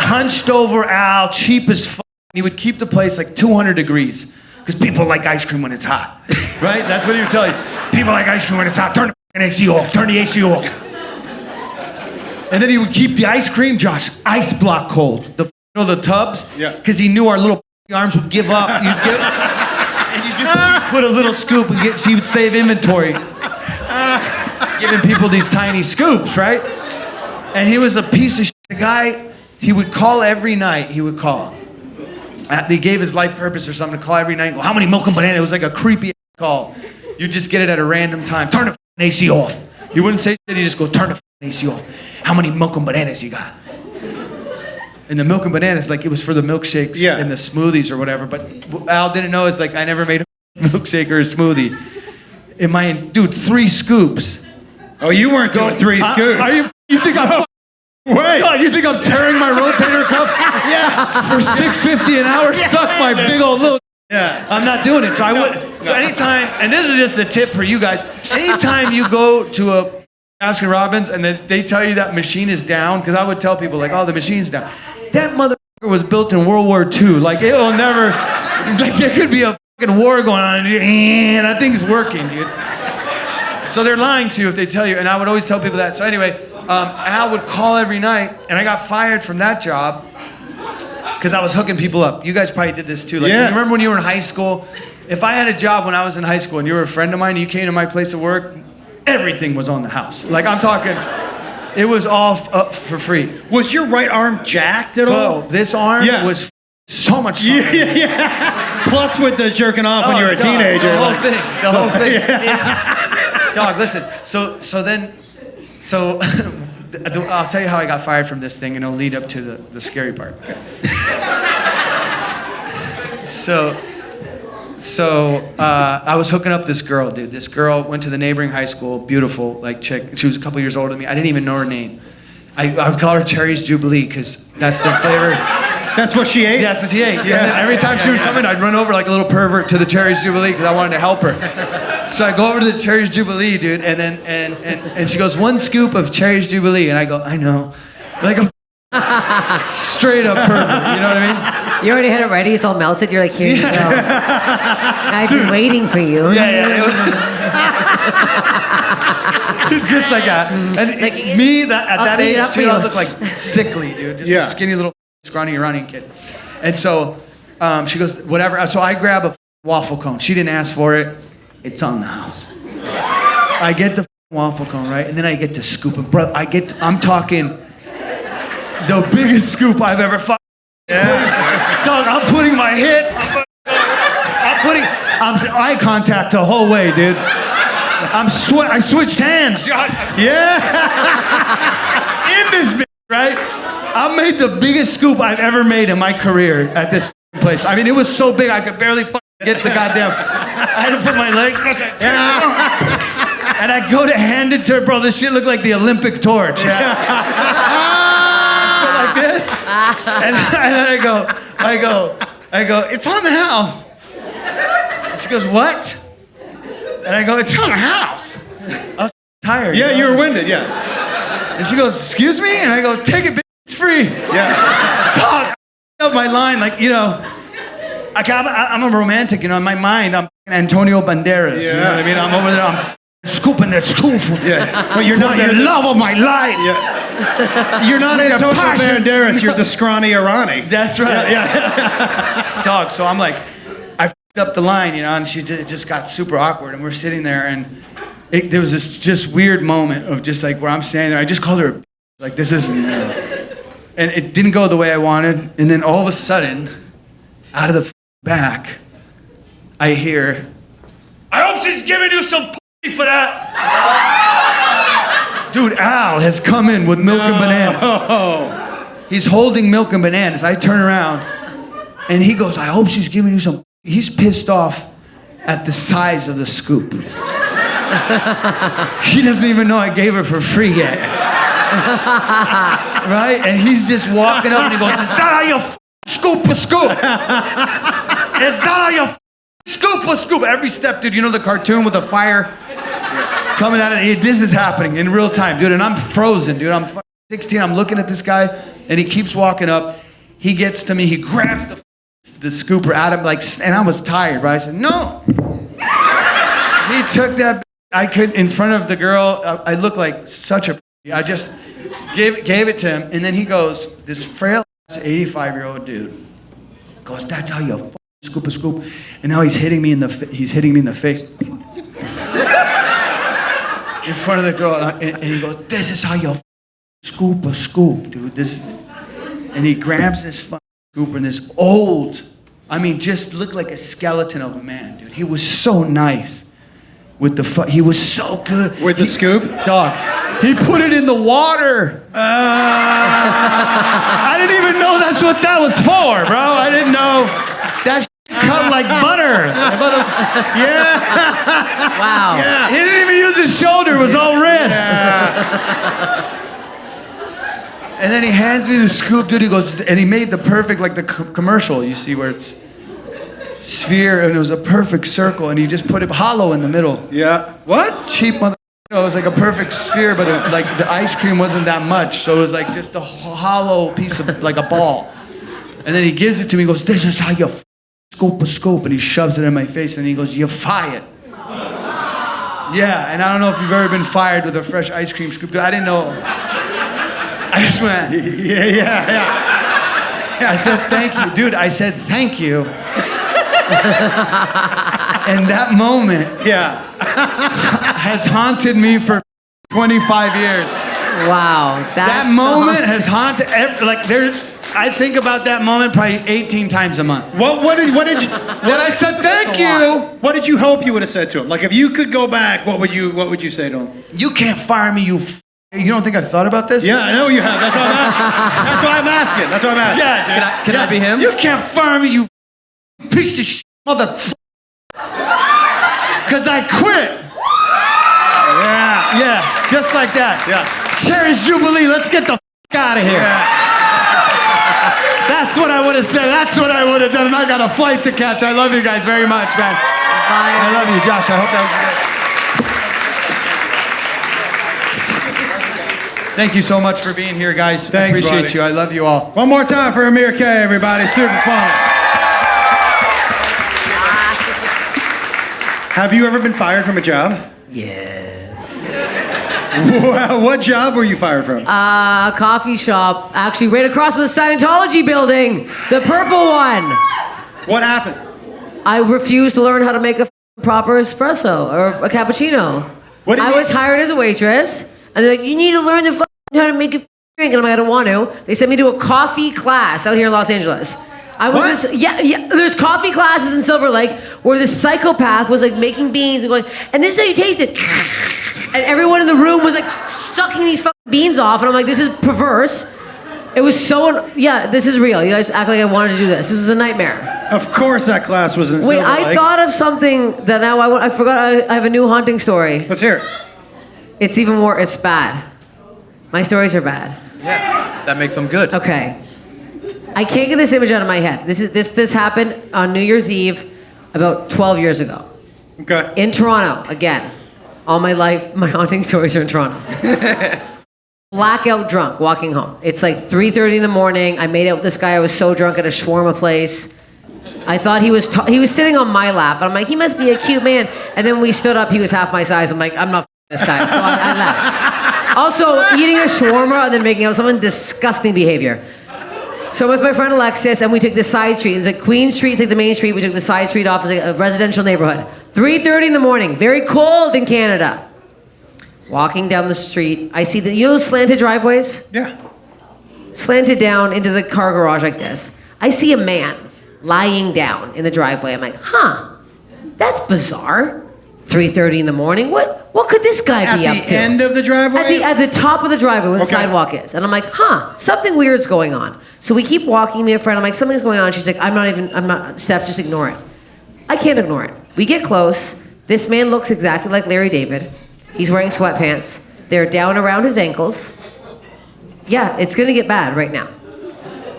Hunched over Al, cheap as fuck. He would keep the place like 200 degrees because people like ice cream when it's hot, right? That's what he would tell you. People like ice cream when it's hot. Turn the AC off. Turn the AC off. And then he would keep the ice cream, Josh, ice block cold. The tubs? Yeah. Because he knew our little arms would give up. And you just put a little scoop and so he would save inventory. Giving people these tiny scoops, right? And he was a piece of shit. The guy, he would call every night. He would call. They gave his life purpose or something to call every night and go, how many milk and banana? It was like a creepy call. You just get it at a random time. Turn the AC off. He wouldn't say shit. He'd just go, turn the AC off. How many milk and bananas you got? And the milk and bananas, like it was for the milkshakes and the smoothies or whatever. But what Al didn't know is like I never made a milkshake or a smoothie. Dude, 3 scoops. Oh, you weren't doing 3 scoops. You think I'm... Wait. God, you think I'm tearing my rotator cuff? Yeah. For $6.50 an hour? Suck my big old little... Yeah. I'm not doing it. So I would... So anytime... And this is just a tip for you guys. Anytime you go to a Baskin Robbins and they tell you that machine is down, because I would tell people like, oh, the machine's down. That motherfucker was built in World War II. Like, it'll never... Like, there could be a fucking war going on and that thing's working, dude. So they're lying to you if they tell you. And I would always tell people that. So anyway... Al would call every night, and I got fired from that job because I was hooking people up. You guys probably did this too. Like, you remember when you were in high school? If I had a job when I was in high school and you were a friend of mine and you came to my place of work, everything was on the house. Like I'm talking, it was all up for free. Was your right arm jacked at all? Bro, this arm was so much stronger. Yeah. Plus with the jerking off when you were a teenager. The whole thing. Dog, listen. So I'll tell you how I got fired from this thing, and it'll lead up to the scary part. So I was hooking up this girl, dude. This girl went to the neighboring high school, beautiful, like chick. She was a couple years older than me. I didn't even know her name. I would call her Cherry's Jubilee because that's the flavor. That's what she ate? Yeah, that's what she ate. Yeah. And then every time she would come in, I'd run over like a little pervert to the Cherry's Jubilee because I wanted to help her. So I go over to the Cherry's Jubilee, dude, and then and she goes, 1 scoop of Cherry's Jubilee, and I go, I know, like a straight up pervert. You know what I mean? You already had it ready. It's all melted. You're like, here you go. I've been waiting for you. Yeah. It was just like that. And me, at that age, too, I look like sickly, dude. Just a skinny little scrawny Iranian kid. And so she goes, whatever. So I grab a waffle cone. She didn't ask for it. It's on the house. I get the waffle cone, right? And then I get to scoop it. Bro, I'm talking the biggest scoop I've ever Dog, I'm putting my hit. I'm eye contact the whole way, dude. I switched hands. Yeah. In this bitch, right? I made the biggest scoop I've ever made in my career at this place. I mean, it was so big I could barely get the goddamn. I had to put my leg. And I go to hand it to her, bro. This shit looked like the Olympic torch. Yeah. So like this, and then I go, it's on the house. And she goes, what? And I go, it's on the house. I was tired. Yeah, you were winded, yeah. And she goes, excuse me? And I go, take it, bitch, it's free. Yeah. Dog, up my line, like, you know, I'm a romantic, you know, in my mind, I'm Antonio Banderas, you know what I mean? I'm over there, I'm scooping that scoop. Yeah. But you're not the love of my life. Yeah. You're not Antonio Banderas, you're the scrawny Irani. That's right. Yeah. Dog, so I'm like, I f***ed up the line, you know, and it just got super awkward, and we're sitting there, and there was this just weird moment of just like where I'm standing there. I just called her like, this isn't, and it didn't go the way I wanted, and then all of a sudden, out of the back, I hear, I hope she's giving you some pussy for that. Dude, Al has come in with milk and bananas. He's holding milk and bananas. I turn around, and he goes, I hope she's giving you some. He's pissed off at the size of the scoop. He doesn't even know I gave her for free yet. Right? And he's just walking up and he goes, is that how you scoop a scoop? Is that how you scoop a scoop? Every step, dude, you know the cartoon with the fire coming out of it? This is happening in real time, dude, and I'm frozen, dude. I'm 16, I'm looking at this guy, and he keeps walking up. He gets to me, he grabs the scooper out of me, like, and I was tired, right? I said, no. He took that, I could, in front of the girl, I looked like such a, I just gave it to him, and then he goes, this frail 85-year-old dude goes, that's how you scoop a scoop, and now he's hitting me in the face. In front of the girl, and he goes, this is how you scoop a scoop, dude. And he grabs this scooper, and this old, I mean, just looked like a skeleton of a man, dude. He was so nice with he was so good. With the scoop? Dog, he put it in the water. I didn't even know that's what that was for, bro. I didn't know that cut like butter. Yeah. Wow. Yeah. He didn't even use his shoulder. It was all wrist. Yeah. And then he hands me the scoop, dude. He goes, and he made the perfect, like the commercial, you see, where it's sphere, and it was a perfect circle, and he just put it hollow in the middle. Yeah. What? Cheap mother. It was like a perfect sphere, but like the ice cream wasn't that much, so it was like just a hollow piece of, like a ball. And then he gives it to me, he goes, this is how you scoop a scoop, and he shoves it in my face, and he goes, you're fired. Yeah, and I don't know if you've ever been fired with a fresh ice cream scoop. Dude, I didn't know. I just went, Yeah. I said, thank you. Dude, I said, thank you. And that moment, Yeah. has haunted me for 25 years. Wow. That moment has haunted, I think about that moment probably 18 times a month. What did you? Then I said, thank you. What did you hope you would have said to him? Like, if you could go back, what would you say to him? You can't fire me, you don't think I've thought about this? Yeah, I know you have. That's why I'm asking. That's why I'm asking. Yeah, dude. Can I be him? You can't fire me, you piece of shit, motherfucker. Because I quit. Yeah, just like that. Yeah. Cherry's Jubilee, let's get the out of here. Yeah. That's what I would have said. That's what I would have done. And I got a flight to catch. I love you guys very much, man. Bye. I love you, Josh. I hope that was good. Thank you so much for being here, guys. Thanks, Appreciate buddy. you. I love you all. One more time for Amir K, everybody. Super fun. Have you ever been fired from a job? Yeah. What job were you fired from? Coffee shop, actually right across from the Scientology building, the purple one. What happened? I refused to learn how to make a proper espresso or a cappuccino. What did I you- was hired as a waitress, and they're like, you need to learn how to make a drink, and I'm like, I don't want to. They sent me to a coffee class out here in Los Angeles. There's coffee classes in Silver Lake where this psychopath was like making beans and going, and this is how you taste it. And everyone in the room was like sucking these fucking beans off, and I'm like, this is perverse. It was so, this is real. You guys act like I wanted to do this. This was a nightmare. Of course that class was in Wait, Silver Lake. I thought of something that now I forgot. I have a new haunting story. Let's hear it. It's even more, it's bad. My stories are bad. Yeah, that makes them good. Okay. I can't get this image out of my head. This happened on New Year's Eve about 12 years ago. Okay. In Toronto, again. All my life, my haunting stories are in Toronto. Blackout drunk, walking home. It's like 3:30 in the morning. I made out with this guy. I was so drunk at a shawarma place. I thought he was sitting on my lap. And I'm like, he must be a cute man. And then we stood up. He was half my size. I'm like, I'm not this guy. So I left. Also, eating a shawarma and then making out with someone, disgusting behavior. So I'm with my friend Alexis, and we took the side street. It's like Queen Street, it's like the main street. We took the side street off. It's like a residential neighborhood. 3:30 in the morning, very cold in Canada. Walking down the street, I see those slanted driveways? Yeah. Slanted down into the car garage like this. I see a man lying down in the driveway. I'm like, that's bizarre. 3:30 in the morning. What could this guy be up to? At the end of the driveway? At the top of the driveway where the Okay. sidewalk is. And I'm like, something weird's going on. So we keep walking, me and a friend. I'm like, something's going on. She's like, I'm not, Steph, just ignore it. I can't ignore it. We get close. This man looks exactly like Larry David. He's wearing sweatpants. They're down around his ankles. Yeah, it's gonna get bad right now.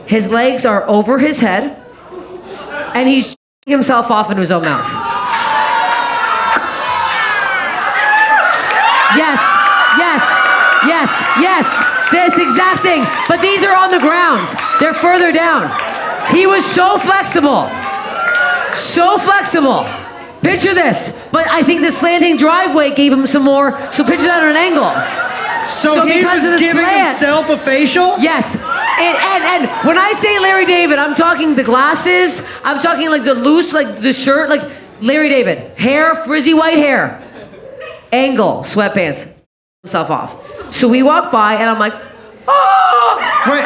His legs are over his head, and he's himself off into his own mouth. Yes, this exact thing. But these are on the ground. They're further down. He was so flexible. So flexible. Picture this. But I think the slanting driveway gave him some more, so picture that on an angle. So he because of was the giving slant- himself a facial? Yes. And when I say Larry David, I'm talking the glasses, I'm talking like the loose, like the shirt, like Larry David. Hair, frizzy white hair. Angle, sweatpants. Himself off. So we walk by and I'm like, oh! Wait.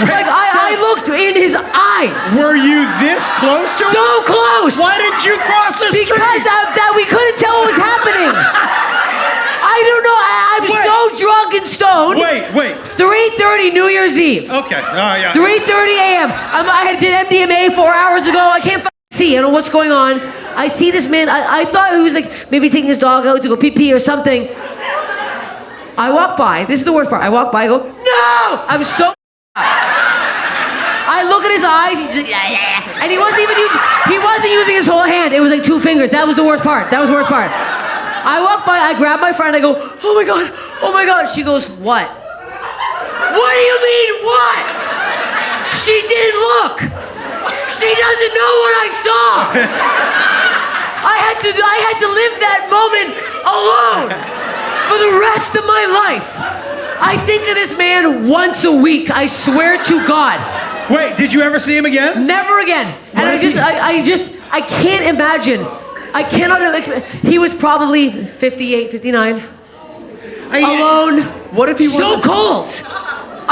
Like I looked in his eyes. Were you this close to him? So close! Why didn't you cross the street? Because we couldn't tell what was happening. I don't know. I'm so drunk and stoned. Wait. 3:30 New Year's Eve. Okay. Yeah. 3:30 a.m. I did MDMA 4 hours ago. I can't see. I don't know what's going on. I see this man. I thought he was like maybe taking his dog out to go pee or something. I walk by. This is the worst part. I walk by. I go, no! I'm so. I look at his eyes. He's like, yeah. And he wasn't using his whole hand. It was like 2 fingers. That was the worst part. I walk by, I grab my friend, I go, oh my God. She goes, what? What do you mean, what? She didn't look. She doesn't know what I saw. I had to live that moment alone for the rest of my life. I think of this man once a week, I swear to God. Wait, did you ever see him again? Never again. And I can't imagine I cannot. He was probably 58, 59. Alone. What if he so was cold?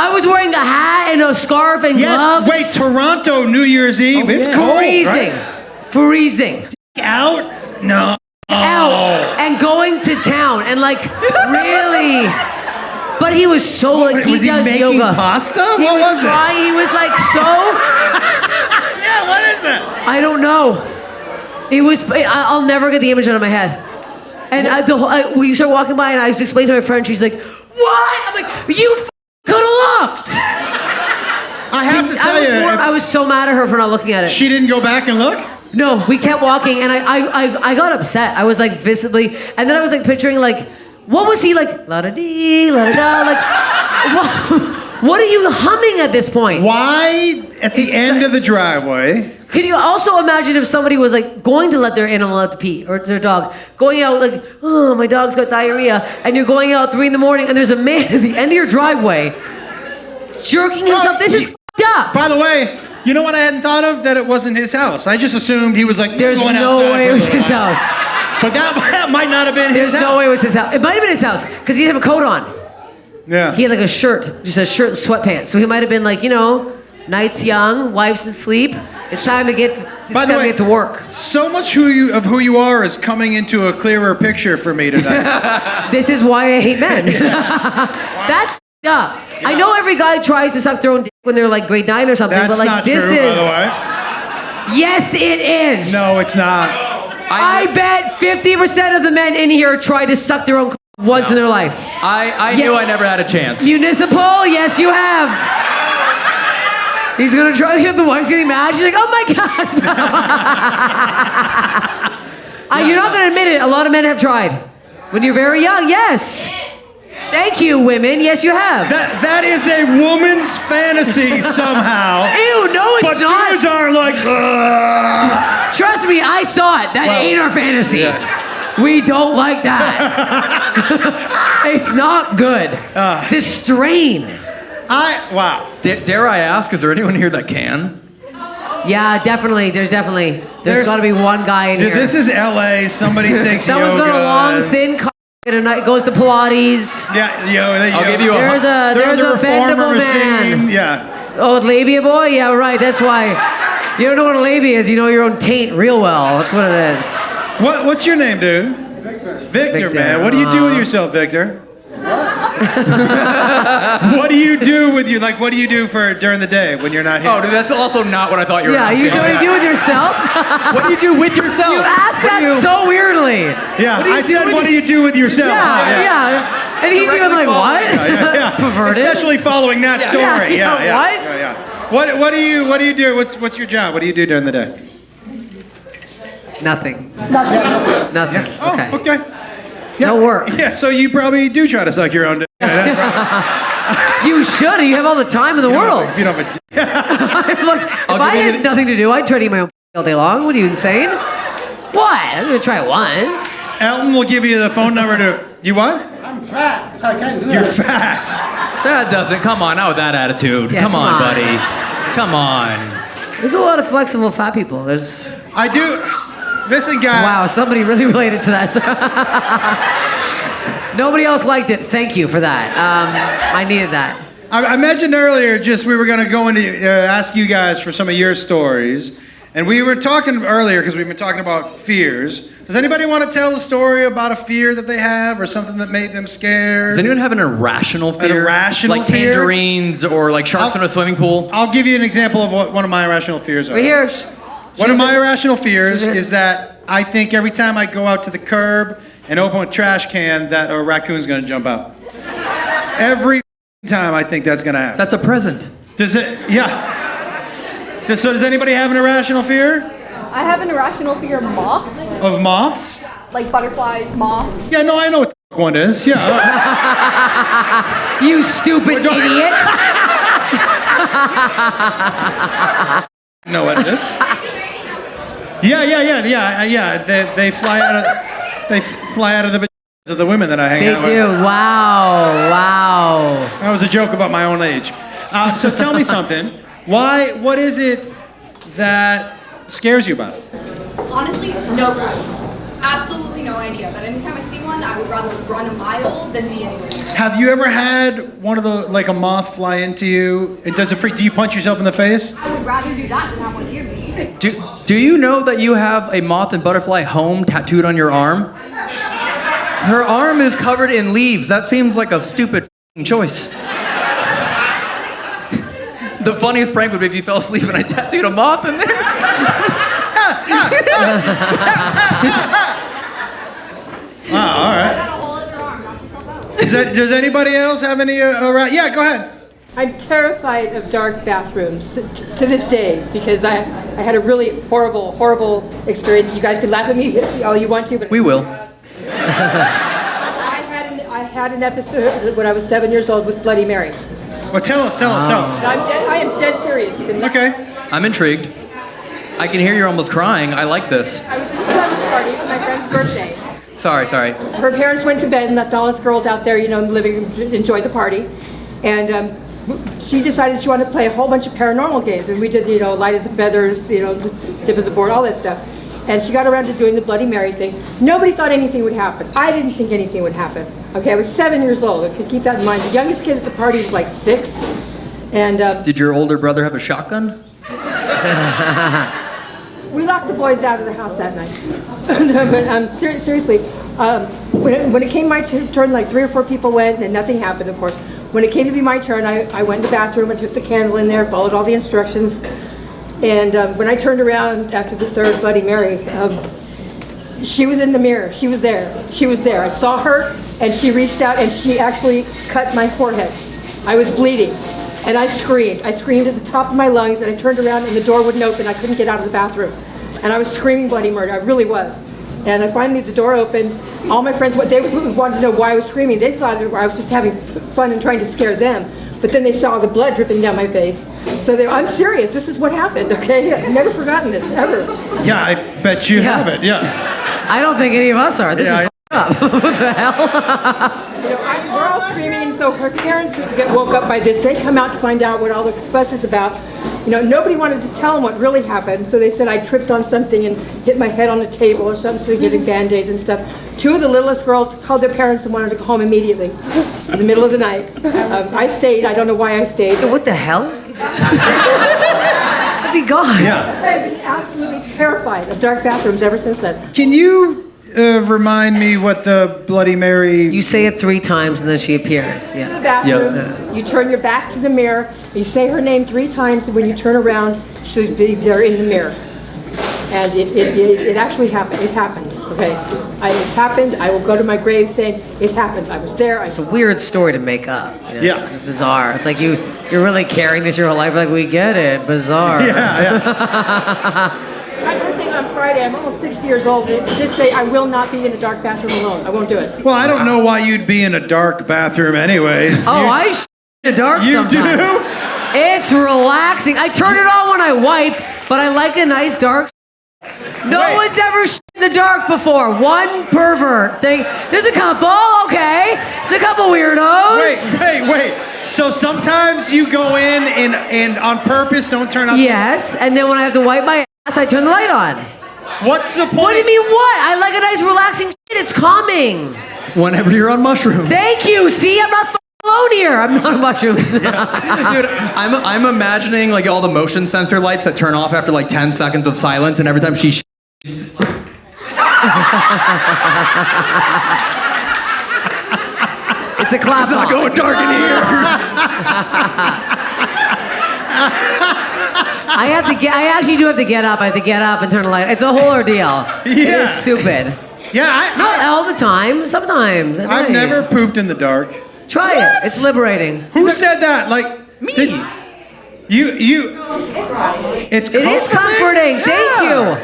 I was wearing a hat and a scarf and gloves. Wait, Toronto New Year's Eve. It's cold, freezing. right? Freezing. Out? No. Out and going to town and like really. But he was so like he was does he making yoga. pasta? He What was it? He was like so. Yeah, what is it? I don't know. It was. I'll never get the image out of my head. And we started walking by, and I was explaining to my friend. She's like, "What?" I'm like, "You could have looked." I have to tell you, I was so mad at her for not looking at it. she didn't go back and look? No, we kept walking, and I got upset. I was like visibly, and then I was like picturing like, what was he like? La da dee, la da da. Like, what are you humming at this point? Why at the end of the driveway? Could you also imagine if somebody was like going to let their animal out to pee or their dog, going out like, oh, my dog's got diarrhea, and you're going out 3 a.m. and there's a man at the end of your driveway jerking himself. This is f***ed up. By the way, you know what I hadn't thought of? That it wasn't his house. I just assumed he was like, There's going no outside way for it a was little his while. house. But that might not have been his There's house. no way it was his house. It might have been his house because he didn't have a coat on. Yeah. He had like a shirt, just a shirt and sweatpants. So he might have been like, you know, night's young, wife's asleep. It's time to get. By the way, get to work. So much who you are is coming into a clearer picture for me tonight. This is why I hate men. That's f***ed up. I know every guy tries to suck their own dick when they're like grade 9 or something, That's but like not this true, is. by the way. Yes, it is. No, it's not. I bet 50% of the men in here try to suck their own once in their life. I knew I never had a chance. Municipal, yes, you have. He's gonna try. The wife's getting mad. She's like, "Oh my God!" You're not gonna admit it. A lot of men have tried. When you're very young, yes. Thank you, women. Yes, you have. That is a woman's fantasy somehow. Ew, no, it's but not. dudes are like, ugh. Trust me, I saw it. That ain't our fantasy. Yeah. We don't like that. It's not good. This strain. Wow. Dare I ask, is there anyone here that can? Yeah, definitely. There's got to be one guy in here. This is LA. Somebody takes Someone's yoga. got a long, thin cock and goes to Pilates. Yeah, I'll give you There's a bendable man. Yeah. Oh, labia boy? Yeah, right. That's why. You don't know what a labia is. You know your own taint real well. That's what it is. What's your name, dude? Victor, man. What do you do with yourself, Victor? What do you do with you? Like, what do you do for during the day when you're not here? Oh, dude, that's also not what I thought you were Yeah, asking. you said what do you do with yourself? What do you do with yourself? You asked that so weirdly. Yeah, I said, what do you do with yourself? Yeah. And he's even like, what? Yeah. Perverted. Especially following that story. What? What do you do? What's your job? What do you do during the day? Nothing. Nothing. Oh, okay. Yeah. No work. Yeah, so you probably do try to suck your own dick. You should. You have all the time in the world. If you don't have a Look, if I had nothing to do, I'd try to eat my own all day long. What are you, insane? What? I'm gonna try it once. Elton will give you the phone number to. You what? I'm fat. I can't do You're fat. That doesn't. Come on, not with that attitude. Yeah, come come on, on. buddy. Come on. There's a lot of flexible fat people. There's. I do. Listen, guys. Wow, somebody really related to that. Nobody else liked it. Thank you for that. I needed that. I mentioned earlier just we were going to go into ask you guys for some of your stories. And we were talking earlier because we've been talking about fears. Does anybody want to tell a story about a fear that they have or something that made them scared? Does anyone have an irrational fear? An irrational like fear? tangerines or like sharks in a swimming pool? I'll give you an example of what one of my irrational fears are. We're here. One of my irrational fears is that I think every time I go out to the curb and open a trash can that a raccoon's going to jump out. Every time I think that's going to happen. That's a present. Does it? Yeah. So does anybody have an irrational fear? I have an irrational fear of moths, Of moths? like butterflies, moths. Yeah, no, I know what the one is. Yeah. You stupid idiot. Know what it is? Yeah. They fly out of the vaginas of the women that I hang They out do. with. Wow. That was a joke about my own age. So tell me something. What is it that scares you about it? Honestly, no clue. absolutely no idea. But anytime I see one, I would rather run a mile than be anywhere near it. Have you ever had one of the, like a moth fly into you? It doesn't freak. Do you punch yourself in the face? I would rather do that than have one near me. Do you know that you have a moth and butterfly home tattooed on your arm? Her arm is covered in leaves. That seems like a stupid f***ing choice. The funniest prank would be if you fell asleep and I tattooed a moth in there. Wow, all right. I got a hole in your arm. Knock yourself out. Does anybody else have any? Yeah, go ahead. I'm terrified of dark bathrooms to this day because I had a really horrible experience. You guys can laugh at me all you want to, but We will. I had an episode when I was 7 years old with Bloody Mary. Well, tell us. I am dead serious. You can Okay. I'm intrigued. I can hear you're almost crying. I like this. I was at a Christmas party for my friend's birthday. Sorry. Her parents went to bed and left all us girls out there, living, enjoy the party. And she decided she wanted to play a whole bunch of paranormal games. And we did, light as a feather, stiff as a board, all that stuff. And she got around to doing the Bloody Mary thing. Nobody thought anything would happen. I didn't think anything would happen. Okay, I was 7 years old. I could keep that in mind. The youngest kid at the party was like 6. And Did your older brother have a shotgun? we locked the boys out of the house that night. But seriously, when it came my turn, like 3 or 4 people went, and nothing happened, of course. When it came to be my turn, I went to the bathroom and took the candle in there, followed all the instructions. And when I turned around after the third Bloody Mary, she was in the mirror. She was there. I saw her, and she reached out, and she actually cut my forehead. I was bleeding, and I screamed. I screamed at the top of my lungs, and I turned around, and the door wouldn't open. I couldn't get out of the bathroom. And I was screaming bloody murder. I really was. And finally, the door opened. All my friends, they wanted to know why I was screaming. They thought I was just having fun and trying to scare them. But then they saw the blood dripping down my face. So I'm serious. This is what happened, okay? I've never forgotten this, ever. Yeah, I bet you haven't. Yeah. I don't think any of us are. This is up. What the hell? We're all screaming, so her parents get woke up by this. They come out to find out what all the fuss is about. Nobody wanted to tell them what really happened, so they said I tripped on something and hit my head on a table or something, so they're getting Band-Aids and stuff. 2 of the littlest girls called their parents and wanted to go home immediately in the middle of the night. I stayed. I don't know why I stayed. What the hell? I'd be gone. Yeah. I've been absolutely terrified of dark bathrooms ever since then. Can you remind me what the Bloody Mary? You say it 3 times and then she appears. In the Yeah. bathroom, you turn your back to the mirror, you say her name 3 times, and when you turn around, she'll be there in the mirror. And it actually happened. It happened. Okay, it happened. I will go to my grave saying it happened. I was there. It's a weird story to make up. Yeah. It's bizarre. It's like you're really carrying this your whole life. Like, we get it. Bizarre. Yeah. My birthday on Friday. I'm almost 60 years old. This day, I will not be in a dark bathroom alone. I won't do it. Well, I don't know why you'd be in a dark bathroom anyways. I in the dark You sometimes. do? It's relaxing. I turn it on when I wipe, but I like a nice dark. No Wait. one's ever in the dark before. One pervert. There's a couple, okay? There's a couple weirdos. Wait. So sometimes you go in and on purpose don't turn on. Yes, and then when I have to wipe my ass, I turn the light on. What's the point? What do you mean what? I like a nice relaxing shit. It's calming. Whenever you're on mushrooms. Thank you. See, I'm not alone here. I'm not on mushrooms. Dude, I'm imagining like all the motion sensor lights that turn off after like 10 seconds of silence, and every time she It's a clap. It's not going dark in here. I actually do have to get up. I have to get up and turn the light. It's a whole ordeal. It Yeah. is stupid. Yeah, Not all the time. Sometimes. at I've night. never pooped in the dark. Try it. It's liberating. Who said that? Like Me. You. It's It is comforting. Thank you.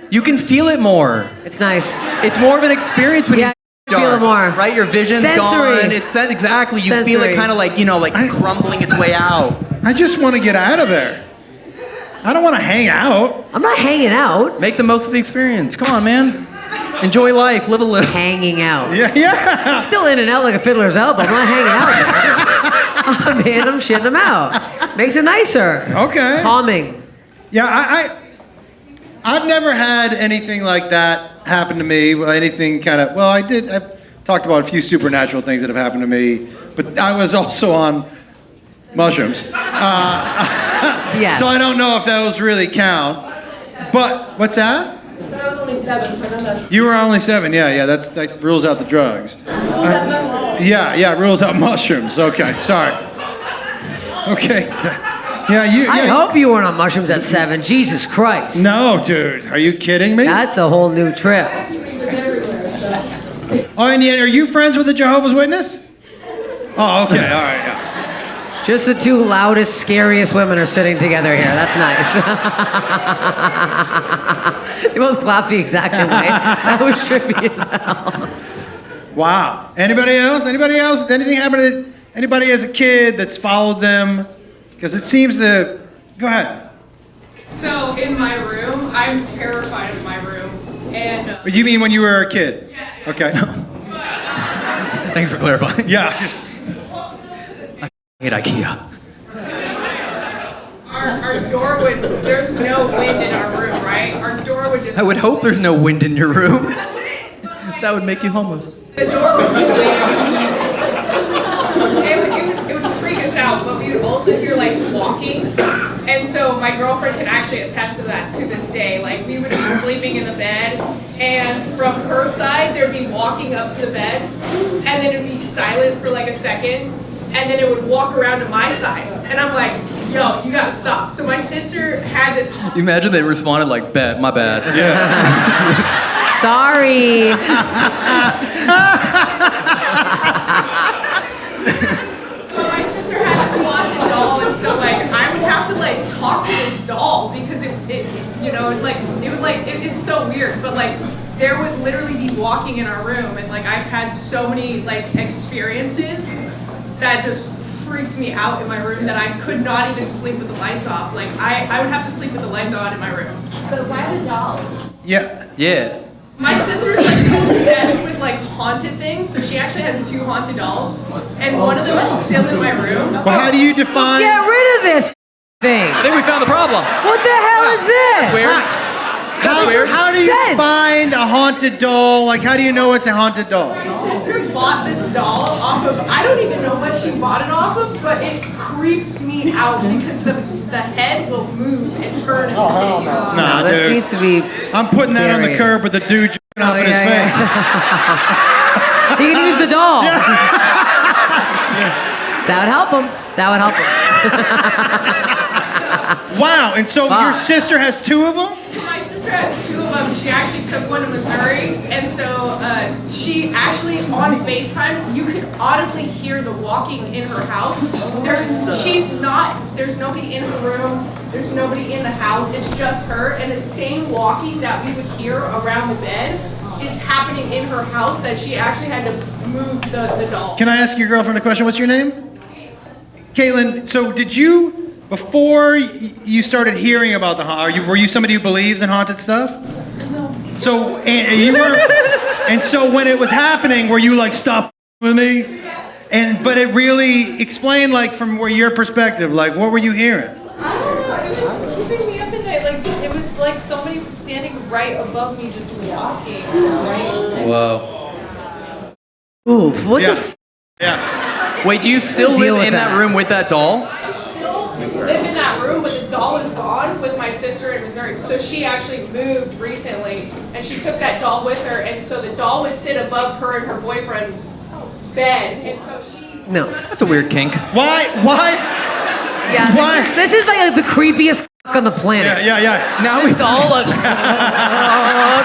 You can feel it more. It's nice. It's more of an experience when Yeah, you feel it more. Right? Your vision's Sensory. gone. It's exactly. You feel Sensory. it kind of like, like crumbling its way out. I just want to get out of there. I don't want to hang out. I'm not hanging out. Make the most of the experience. Come on, man. Enjoy life. Live a little. Hanging out. Yeah. I'm still in and out like a fiddler's elbow. I'm not hanging out. I'm in, I'm shitting them out. Makes it nicer. Okay. Calming. Yeah, I've never had anything like that happened to me, anything kind of, well, I've talked about a few supernatural things that have happened to me, but I was also on mushrooms. Yes. So I don't know if those really count. But, what's that? I was only 7, so I don't know. You were only 7, yeah, that rules out the drugs. Yeah, rules out mushrooms. Okay, sorry. Okay. I hope you weren't on mushrooms at 7. Jesus Christ. No, dude. Are you kidding me? That's a whole new trip. Oh, and are you friends with the Jehovah's Witness? Oh, okay. All right, yeah. Just the 2 loudest, scariest women are sitting together here. That's nice. They both clap the exact same way. That was trippy as hell. Wow. Anybody else? Anything happen to anybody as a kid that's followed them? Because it seems to... Go ahead. So in my room, I'm terrified of my room. And But you mean when you were a kid? Yeah. Okay. Thanks for clarifying. Yeah. I hate IKEA. our door would, there's no wind in our room, right? Our door would just... I would hope there's no wind in your room. That would make you homeless. The door would slam. It would freak us out, but we would also hear like walking. And so my girlfriend can actually attest to that to this day. Like we would be sleeping in the bed, and from her side there'd be walking up to the bed, and then it'd be silent for like a second, and then it would walk around to my side. And I'm like, yo, you gotta stop. So my sister had this... You imagine they responded like, bet, my bad. Sorry. Well, my sister had this haunted doll, and so like I would have to like talk to this doll because it's so weird, but like there would literally be walking in our room, and like I've had so many like experiences that just freaked me out in my room that I could not even sleep with the lights off. Like I would have to sleep with the lights on in my room. But why the doll? Yeah. Yeah. My sister's like obsessed with like haunted things, so she actually has 2 haunted dolls, and one of them is still in my room. Well, how do you define... Get rid of this thing. I think we found the problem. What the hell is this? That's weird. How do you sense. find a haunted doll? Like, how do you know it's a haunted doll? My sister bought this doll off of, I don't even know what she bought it off of, but it creeps me out because the head will move and turn and thing. Nah, This dude. needs to be... I'm putting that on the Period. curb with the dude jumping off in his face. He can use the doll. That would help him. Wow, and so your Fuck. sister has 2 of them? My sister has 2 of them. She actually took one to Missouri, and so she actually on FaceTime, you could audibly hear the walking in her house. There's nobody in her room. There's nobody in the house. It's just her, and the same walking that we would hear around the bed is happening in her house. That she actually had to move the doll. Can I ask your girlfriend a question? What's your name? Caitlin, so did you, before you started hearing about the haunted, were you somebody who believes in haunted stuff? No. So, and you were, and so when it was happening, were you like, stop with me? But it really, explain like from where your perspective, like what were you hearing? I don't know. It was just keeping me up at night. Like it was like somebody was standing right above me, just walking. Right. Whoa. Oof, what Yeah. the Yeah. Wait, do you still Deal live with in that that. room with that doll? I still live in that room, but the doll is gone with my sister in Missouri. So she actually moved recently, and she took that doll with her, and so the doll would sit above her and her boyfriend's bed, and so she... No. That's a weird kink. Why? Yeah, Why? this is like the creepiest on the planet. Yeah. Now we Doll like,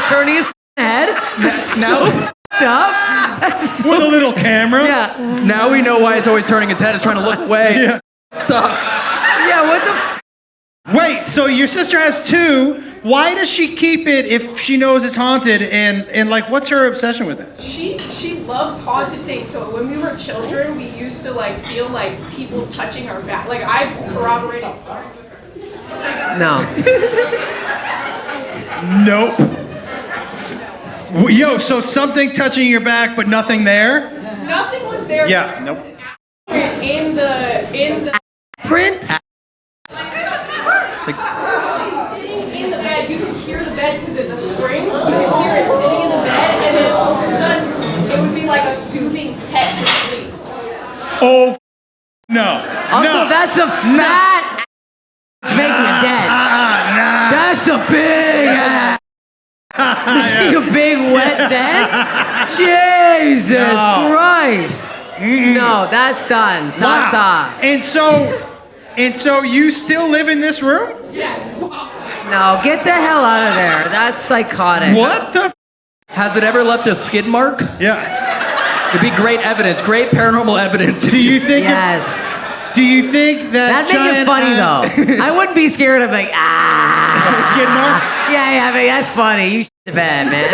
turning his head. now Up. With a little camera? Yeah. now we know why it's always turning its head. It's trying to look away. Yeah. Stop. Yeah, what the Wait, so your sister has 2. Why does she keep it if she knows it's haunted? And like, what's her obsession with it? She loves haunted things. So when we were children, we used to like feel like people touching our back. Like I corroborated stories with her. No. Nope. Yo, so something touching your back, but nothing there? Nothing was there. Yeah, nope. In the Print? sitting in the bed, you could hear the bed because of the springs. You could hear it sitting Oh, no. Also, no. that's a fat. It's making you dead. Nah. That's a big ass. You big wet dead? Jesus No. Christ. No, that's done. Wow. Ta-ta. And so you still live in this room? No, get the hell out of there. That's psychotic. What the? Has it ever left a skid mark? Yeah. It'd be great evidence, great paranormal evidence. Do you think? Yes. Do you think that That'd make it giant funny ass- though. I wouldn't be scared of like skid mark? Yeah, but that's funny. You shit the bed, man.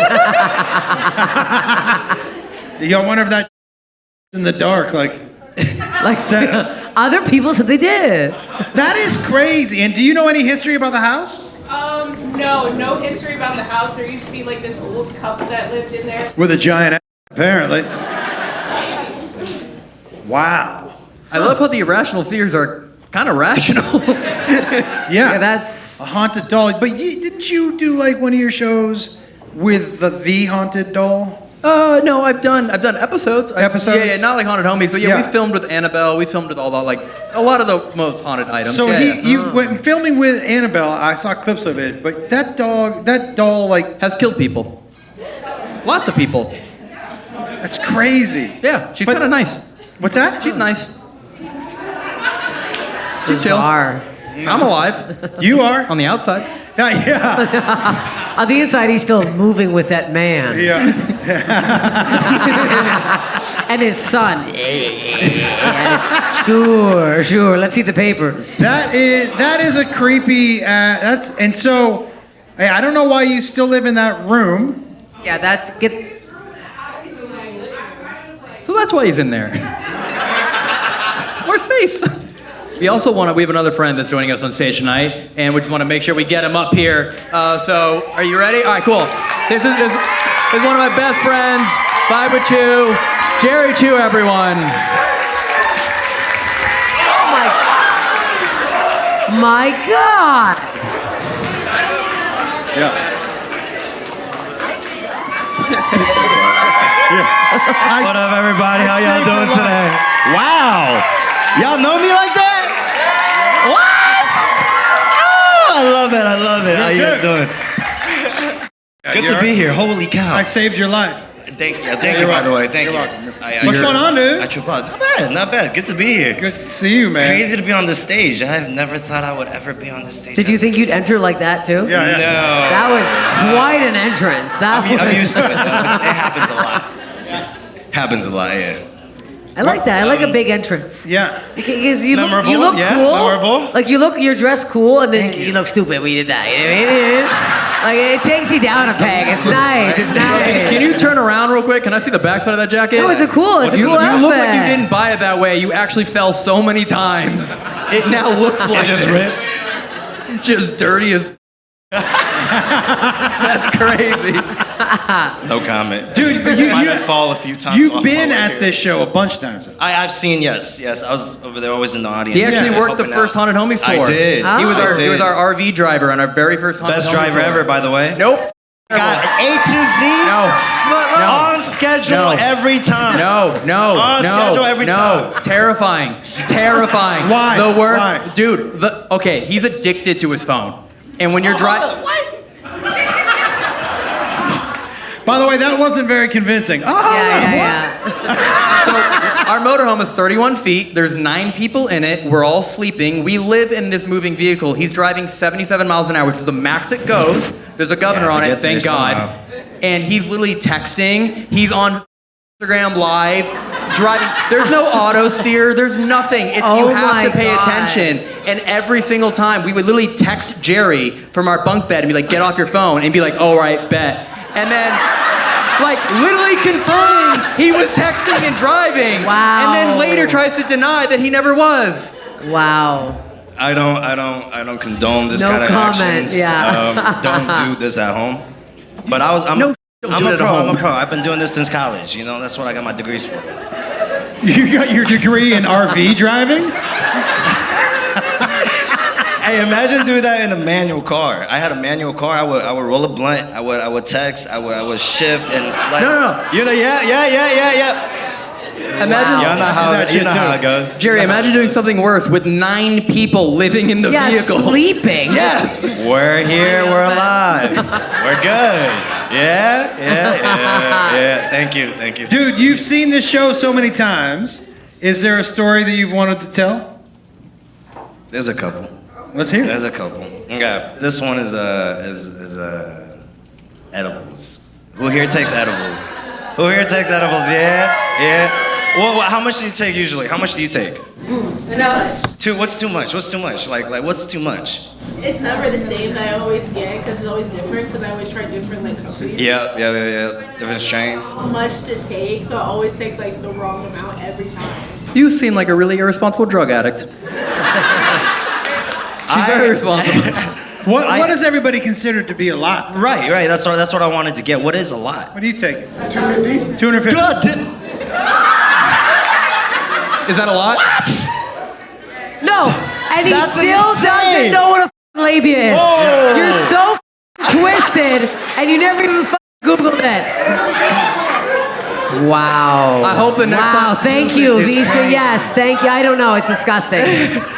You wonder if that in the dark, like Other people said they did. that is crazy. And do you know any history about the house? No history about the house. There used to be like this old couple that lived in there. With a giant ass, apparently. Wow. I love how the irrational fears are kind of rational. Yeah. That's a haunted doll. But didn't you do like one of your shows with the haunted doll? No, I've done episodes. Episodes? Yeah, not like haunted homies, but Yeah. we filmed with Annabelle. We filmed with all the like a lot of the most haunted items. So yeah, you went filming with Annabelle. I saw clips of it, but that doll, like has killed people. Lots of people. That's crazy. Yeah, she's kind of nice. What's that? She's nice. She's chill. bizarre. I'm alive. You are on the outside. Yeah. On the inside, he's still moving with that man. Yeah. And his son. Sure. Let's see the papers. That is a creepy. And so, hey, I don't know why you still live in that room. Yeah, So that's why he's in there. More space. We have another friend that's joining us on stage tonight, and we just want to make sure we get him up here. So, are you ready? All right, cool. This is one of my best friends, VibeWithChu, Jerry Chu, everyone. My God. What up, everybody? How y'all doing today? Wow. Y'all know me like that? What? Oh, I love it. How you guys doing? Good to be here. Holy cow. I saved your life. Thank you, by the way. Thank you. What's going on, dude? Not bad. Good to be here. Good to see you, man. Crazy to be on the stage. I have never thought I would ever be on the stage. Did you think you'd enter like that too? Yeah. No. That was quite an entrance. I'm used to it, though. It happens a lot. Happens a lot, yeah. I like that. I like a big entrance. Yeah. Because you Memorable, look yeah, cool. memorable. Like you're dressed cool, and then Thank you you. look stupid when you did that. You know what I mean? Like it takes you down a peg. It's nice. It's nice. Can you turn around real quick? Can I see the backside of that jacket? No, it's a cool You outfit. look like you didn't buy it that way. You actually fell so many times. It now looks like It just this. ripped. Just dirty as. That's crazy. No comment. Dude, but you fall a few times. You've off been my way at here. this show a bunch of times. I've seen, yes. I was over there always in the audience. He actually worked the helping first out. Haunted Homies tour. I did. He was I did. our RV driver on our very first Haunted Best Homies driver tour. ever, by the way. Nope. Got A to Z. No. On schedule every time. No. On schedule every time. Terrifying. Why? The worst. Why? Dude, okay, he's addicted to his phone. And when you're driving. By the way, that wasn't very convincing. Yeah. So our motorhome is 31 feet. There's 9 people in it. We're all sleeping. We live in this moving vehicle. He's driving 77 miles an hour, which is the max it goes. There's a governor on it, thank God. And he's literally texting. He's on Instagram Live, driving. There's no auto steer. There's nothing. You have to pay attention. And every single time, we would literally text Jerry from our bunk bed and be like, "Get off your phone," and be like, "All right, bet." And then, like, literally confirming he was texting and driving. Wow. And then later tries to deny that he never was. Wow. I don't condone this No kind of comment, actions. yeah. Don't do this at home. But I'm a pro. I've been doing this since college. You know, that's what I got my degrees for. You got your degree in RV driving? Hey, imagine doing that in a manual car. I had a manual car. I would roll a blunt. I would text. I would shift and like. No. You know, yeah. Imagine, Y'all know how it goes. Jerry, imagine doing something worse with 9 people living in the Yeah, vehicle. sleeping. Yeah. We're here, we're alive. We're good. Yeah. Thank you. Dude, you've seen this show so many times. Is there a story that you've wanted to tell? There's a couple. Let's hear it. There's a couple. Okay. This one is edibles. Who here takes edibles? Who here takes edibles? Yeah. Well, how much do you take usually? How much do you take? No, What's too much? What's too much? Like what's too much? It's never the same that I always get because it's always different because I always try different like companies. Yeah. Different strains. So much to take, so I always take like the wrong amount every time. You seem like a really irresponsible drug addict. She's very responsible. What does everybody consider to be a lot? Right. That's what I wanted to get. What is a lot? What do you take? 250. 250. God, Is that a lot? No, and he That's still insane. doesn't know what a f***ing labia is. Whoa. You're so twisted, and you never even Googled it. Wow. I hope the next Wow, time- thank you, It's Lisa. crazy. Yes, thank you. I don't know. It's disgusting.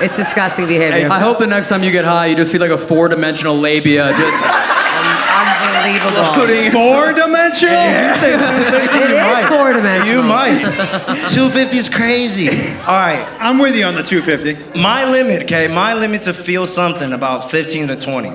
It's disgusting behavior. I hope the next time you get high, you just see like a 4-dimensional labia just Unbelievable. 4-dimensional? You take 250, It you is might. 4-dimensional. You might. 250 is crazy. All right. I'm with you on the 250. My limit to feel something about 15 to 20.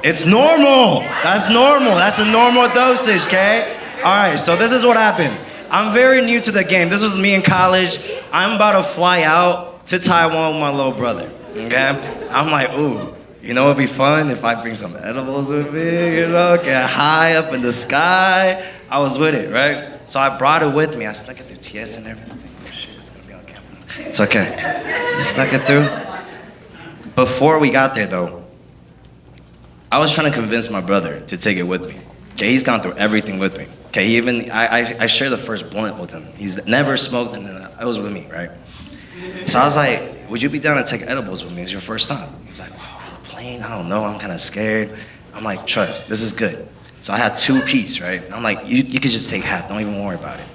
It's normal. That's normal. That's a normal dosage, okay? All right, so this is what happened. I'm very new to the game. This was me in college. I'm about to fly out to Taiwan with my little brother, okay? I'm like, ooh, you know what'd be fun if I bring some edibles with me, you know, get high up in the sky. I was with it, right? So I brought it with me. I snuck it through TS and everything. Oh shit, it's gonna be on camera. It's okay. Snuck it through. Before we got there though, I was trying to convince my brother to take it with me. Okay, he's gone through everything with me. Okay, I shared the first blunt with him. He's never smoked, and then it was with me, right? So I was like, would you be down to take edibles with me? It's your first time. He's like, oh, on the plane? I don't know, I'm kind of scared. I'm like, trust, this is good. So I had 2 pieces, right? I'm like, you could just take half, don't even worry about it.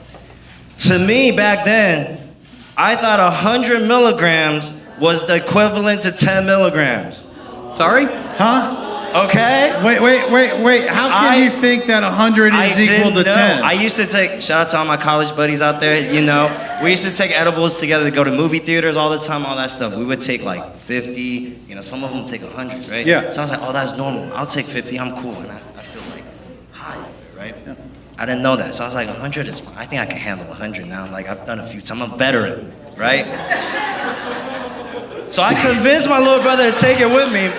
To me, back then, I thought 100 milligrams was the equivalent to 10 milligrams. Sorry? Huh? Okay? Wait. How can you think that 100 is equal to 10? I used to take, shout out to all my college buddies out there, you know, we used to take edibles together to go to movie theaters all the time, all that stuff. We would take like 50, you know, some of them take 100, right? Yeah. So I was like, oh, that's normal. I'll take 50, I'm cool. And I feel like high, right? Yeah. I didn't know that. So I was like, 100 is fine. I think I can handle 100 now. Like, I've done a few times. I'm a veteran, right? So I convinced my little brother to take it with me.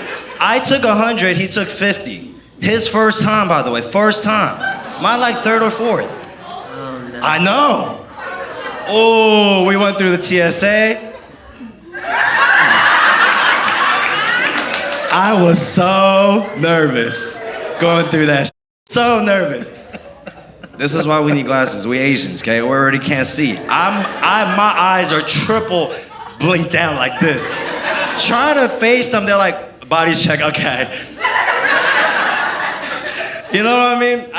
I took 100, he took 50. His first time, by the way, first time. Mine like 3rd or 4th. Oh, no. I know. Oh, we went through the TSA. I was so nervous going through that. So nervous. This is why we need glasses. We Asians, okay? We already can't see. My eyes are triple blinked down like this. Trying to face them, they're like, body check, okay. You know what I mean?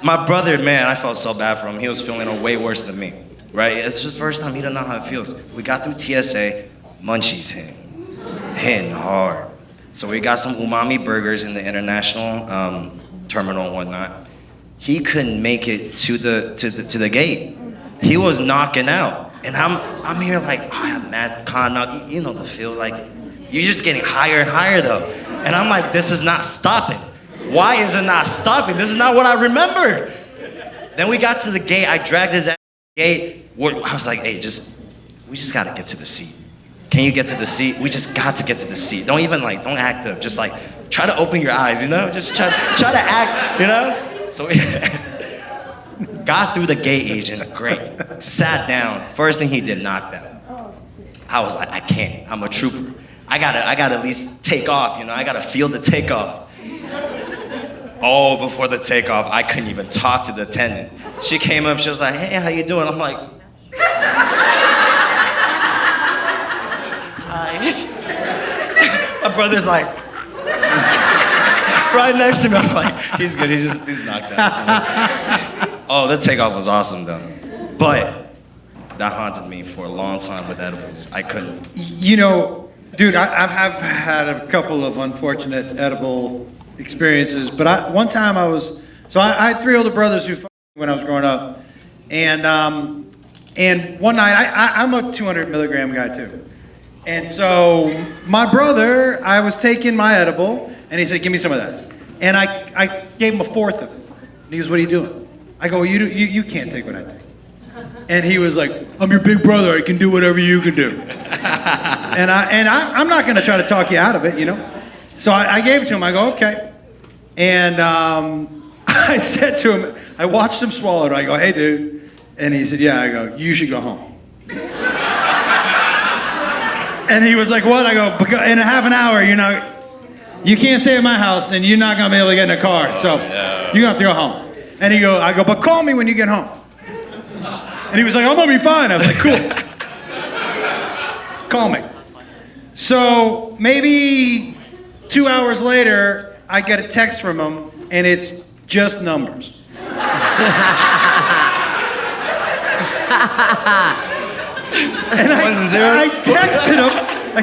My brother, man, I felt so bad for him. He was feeling way worse than me, right? It's his first time, he didn't know how it feels. We got through TSA, munchies hitting hard. So we got some umami burgers in the international terminal and whatnot. He couldn't make it to the gate. He was knocking out. And I'm here like, oh, I have mad con out. You know the feel, like, you're just getting higher and higher though. And I'm like, this is not stopping. Why is it not stopping? This is not what I remembered. Then we got to the gate. I dragged his ass to the gate. I was like, hey, we just gotta get to the seat. Can you get to the seat? We just got to get to the seat. Don't act up. Just like, try to open your eyes, you know? Just try to act, you know? So we got through the gate agent, great. Sat down. First thing he did, knocked out. I was like, I can't. I'm a trooper. I gotta at least take off, you know? I gotta feel the takeoff. Oh, before the takeoff, I couldn't even talk to the attendant. She came up, she was like, hey, how you doing? I'm like, hi. My brother's like, right next to me. I'm like, he's good, he's knocked out. Oh, the takeoff was awesome though. But that haunted me for a long time with edibles. I couldn't. You know, dude, I've had a couple of unfortunate edible experiences, but one time I had 3 older brothers who when I was growing up, and one night I'm a 200 milligram guy too, and so my brother, I was taking my edible, and he said, "Give me some of that," and I gave him a fourth of it. And he goes, "What are you doing?" I go, "You can't take what I take." And he was like, "I'm your big brother. I can do whatever you can do." and I'm not going to try to talk you out of it, you know. So I gave it to him. I go, "Okay," and I said to him, I watched him swallow it. I go, "Hey, dude," and he said, "Yeah." I go, "You should go home." And he was like, "What?" I go, "Because in a half an hour, you can't stay at my house, and you're not gonna be able to get in a car, so you're gonna have to go home." And I go, "But call me when you get home." And he was like, "I'm gonna be fine." I was like, "Cool." Call me. So maybe 2 hours later, I get a text from him, and it's just numbers. And I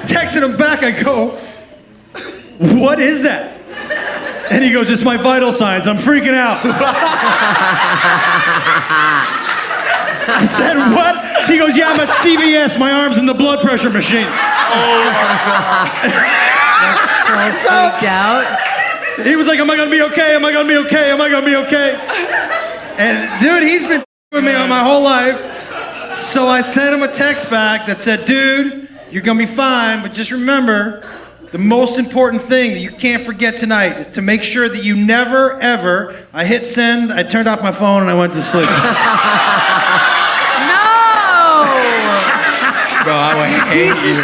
texted him back. I go, "What is that?" And he goes, "It's my vital signs. I'm freaking out." I said, "What?" He goes, "Yeah, I'm at CVS. My arm's in the blood pressure machine." Oh my God. That's so freaked out. He was like, "Am I gonna be okay? Am I gonna be okay? Am I gonna be okay?" And dude, he's been with me my whole life. So I sent him a text back that said, "Dude, you're gonna be fine, but just remember, the most important thing that you can't forget tonight is to make sure that you never, ever," I hit send, I turned off my phone, and I went to sleep. No! Bro, I would hate you.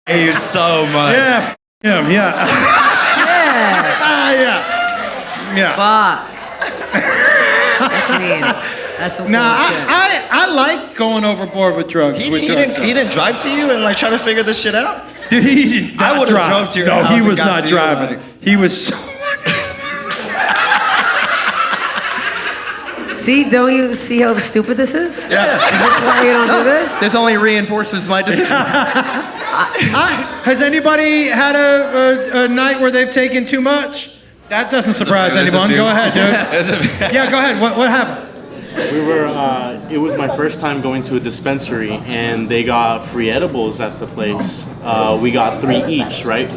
I hate you so much. Yeah, him, yeah. Yeah. Yeah. Fuck. That's mean. That's some Nah, bullshit. I like going overboard with drugs. He didn't drive to you and like try to figure this shit out? Dude, he did not I would have drive. drove to your No, house he and was got not to you, driving. like- He was so... See, don't you see how stupid this is? Yeah. Is this why you don't do this? This only reinforces my decision. Has anybody had a night where they've taken too much? That doesn't surprise There's a anyone. few. Go ahead, dude. There's a- Yeah, go ahead. What happened? We were, it was my first time going to a dispensary, and they got free edibles at the place. We got 3 each, right?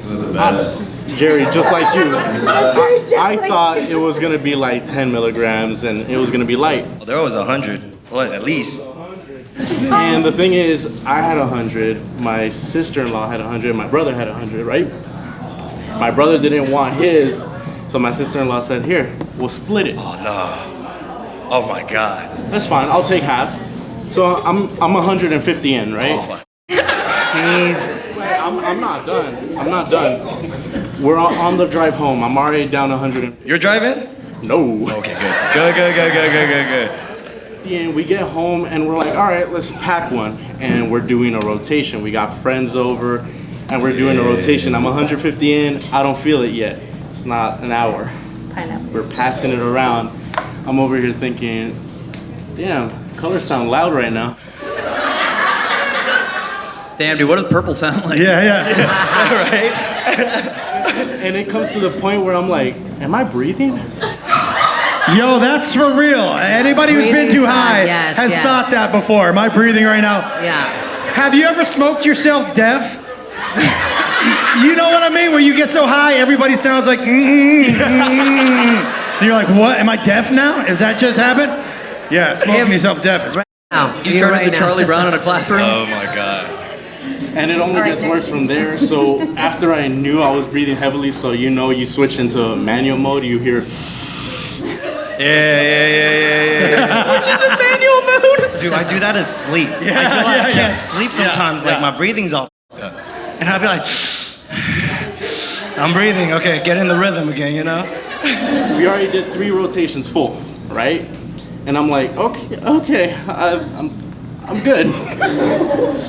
Those are the best. Jerry, just like you, I thought it was gonna be like 10 milligrams, and it was gonna be light. Well, there was 100, well, at least. And the thing is, I had 100, my sister-in-law had 100, my brother had 100, right? My brother didn't want his, so my sister-in-law said, "Here, we'll split it." Oh, no. Oh, my God. That's fine, I'll take half. So I'm 150 in, right? Oh, fuck. Jeez. I'm not done. I'm not done. We're on the drive home. I'm already down 100. You're driving? No. Okay, good. Good. And we get home and we're like, all right, let's pack one. And we're doing a rotation. We got friends over and we're doing a rotation. I'm 150 in. I don't feel it yet. It's not an hour. Pineapple. We're passing it around. I'm over here thinking, damn, colors sound loud right now. Damn, dude, what does purple sound like? Yeah. Right? And it comes to the point where I'm like, am I breathing? Yo, that's for real. Anybody who's been Breathing's too fine. high Yes, has yes. thought that before. Am I breathing right now? Yeah. Have you ever smoked yourself deaf? You know what I mean? Where you get so high, everybody sounds like, And you're like, what? Am I deaf now? Is that just happened? Yeah, smoking yourself deaf is Now, You turned into Charlie Brown. Brown in a classroom? Oh, my God. And it only gets worse from there. So after I knew I was breathing heavily, so you switch into manual mode, you hear. Yeah. Which is the manual mode? Dude, I do that as sleep. I feel like I can't sleep sometimes. Like my breathing's all up. And I'll be like, I'm breathing. Okay, get in the rhythm again, you know? We already did 3 rotations full, right? And I'm like, okay, I'm good.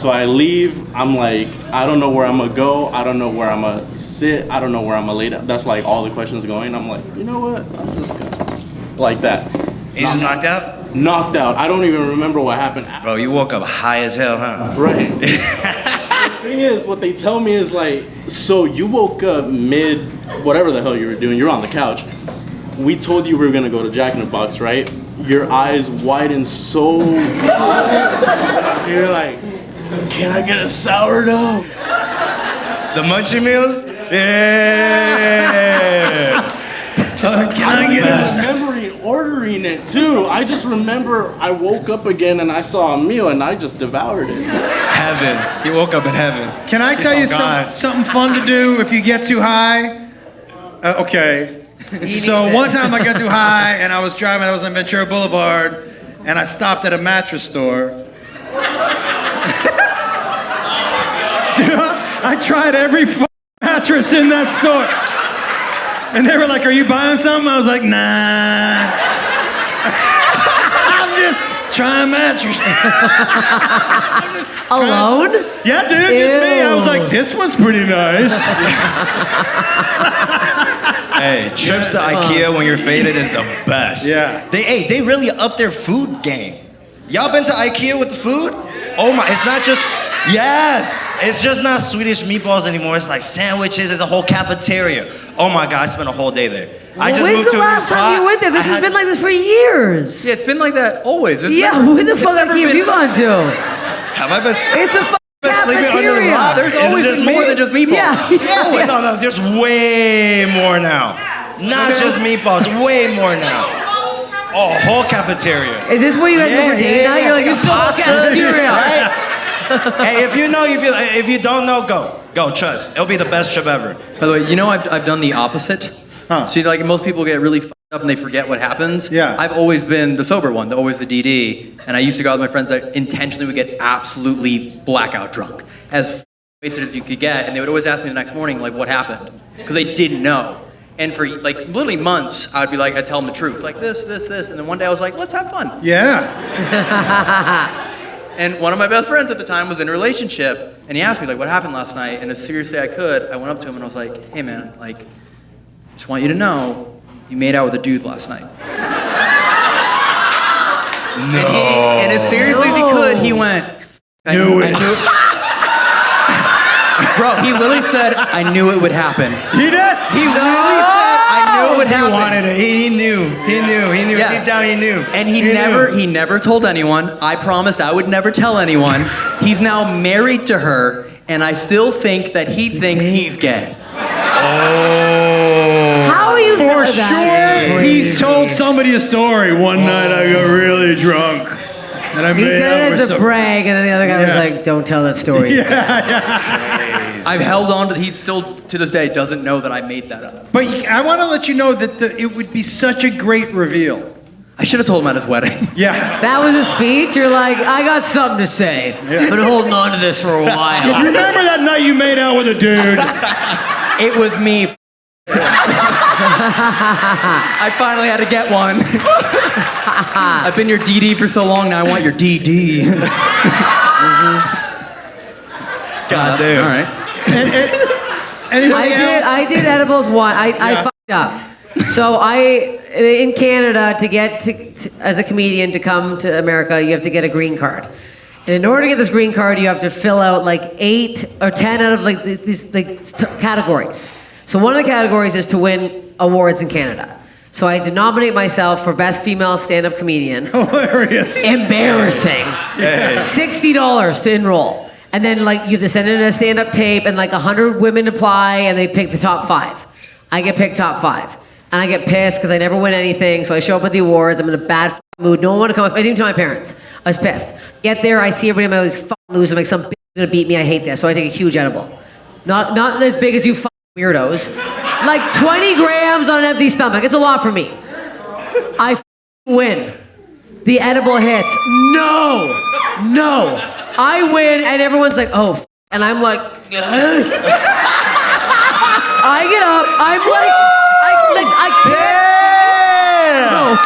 So I leave. I'm like, I don't know where I'm gonna go. I don't know where I'm gonna sit. I don't know where I'm gonna lay down. That's like all the questions going. I'm like, you know what? I'm just gonna like that. You just knocked out? knocked out. I don't even remember what happened. Bro, you woke up high as hell, huh? Right. The thing is, what they tell me is like, so you woke up mid, whatever the hell you were doing, you're on the couch. We told you we were gonna go to Jack in the Box, right? Your eyes widened so you're like, can I get a sourdough? The munchie meals? Yeah. Can I get remembering ordering it too. I just remember I woke up again and I saw a meal and I just devoured it. Heaven. He woke up in heaven. Can I tell you something fun to do if you get too high? Okay. So one time I got too high and I was driving, I was on Ventura Boulevard and I stopped at a mattress store. Dude, I tried every mattress in that store. And they were like, are you buying something? I was like, nah. I'm just trying mattress. Alone? Yeah, dude, just me. I was like, this one's pretty nice. Hey, trips to IKEA when you're faded is the best. Yeah. They really up their food game. Y'all been to IKEA with the food? Oh my, it's not just, yes. It's just not Swedish meatballs anymore. It's like sandwiches, it's a whole cafeteria. Oh my God, I spent a whole day there. I just moved to a new spot. When's the last time you went there? This has been like this for years. Yeah, it's been like that always. When the fuck IKEA have you gone to? Have I been? It's a sleeping under a rock? There's always been more than just meatballs. Yeah. No, there's way more now. Not just meatballs, way more now. Oh, whole cafeteria. Is this where you guys go for date night? You're like, it's the whole cafeteria. Right? Hey, if you know, if you don't know, go. Trust. It'll be the best trip ever. By the way, you know I've done the opposite. Huh. See, like most people get really fucked up and they forget what happens. Yeah. I've always been the sober one, always the DD, and I used to go out with my friends that intentionally would get absolutely blackout drunk, as wasted as you could get, and they would always ask me the next morning, like, what happened? Because they didn't know. And for like literally months, I'd be like, I'd tell them the truth, like this, and then one day I was like, let's have fun. Yeah. And one of my best friends at the time was in a relationship, and he asked me, like, what happened last night? And as seriously I could, I went up to him and I was like, hey man, like, just want you to know, you made out with a dude last night. No. And as seriously as he could, he went, I knew it. Bro, he literally said, I knew it would happen. He did? He literally said, I knew it would happen. He wanted it. He knew. Yes. Deep down, he knew. And he never told anyone. I promised I would never tell anyone. He's now married to her, and I still think that he thinks he's gay. Oh. How are you For sure, he's told somebody a story. One night I got really drunk. And I He made said out it with as a some... brag, and then the other guy was like, don't tell that story. I've held on to, he still, to this day, doesn't know that I made that up. But I want to let you know that it would be such a great reveal. I should have told him at his wedding. Yeah. That was a speech? You're like, I got something to say. Yeah. Been holding on to this for a while. Remember that night you made out with a dude? It was me. I finally had to get one. I've been your DD for so long now, I want your DD. God damn. All right. Anybody else? I did edibles once. I fucked up. So in Canada, to get as a comedian to come to America, you have to get a green card. And in order to get this green card, you have to fill out like 8 or 10 out of like these categories. So one of the categories is to win awards in Canada. So I had to nominate myself for Best Female Stand-Up Comedian. Hilarious. Embarrassing. $60 to enroll. And then like you have to send in a stand-up tape and like 100 women apply and they pick the top 5. I get picked top 5. And I get pissed because I never win anything. So I show up at the awards. I'm in a bad mood. No one wanted to come with me. I didn't even tell my parents. I was pissed. Get there. I see everybody. I'm like, these losers. I'm like, some bitch is going to beat me. I hate this. So I take a huge edible. Not as big as you weirdos. Like 20 grams on an empty stomach. It's a lot for me. I win. The edible hits. No. I win, and everyone's like, oh, and I'm like, I get up. I'm like, I can't. No.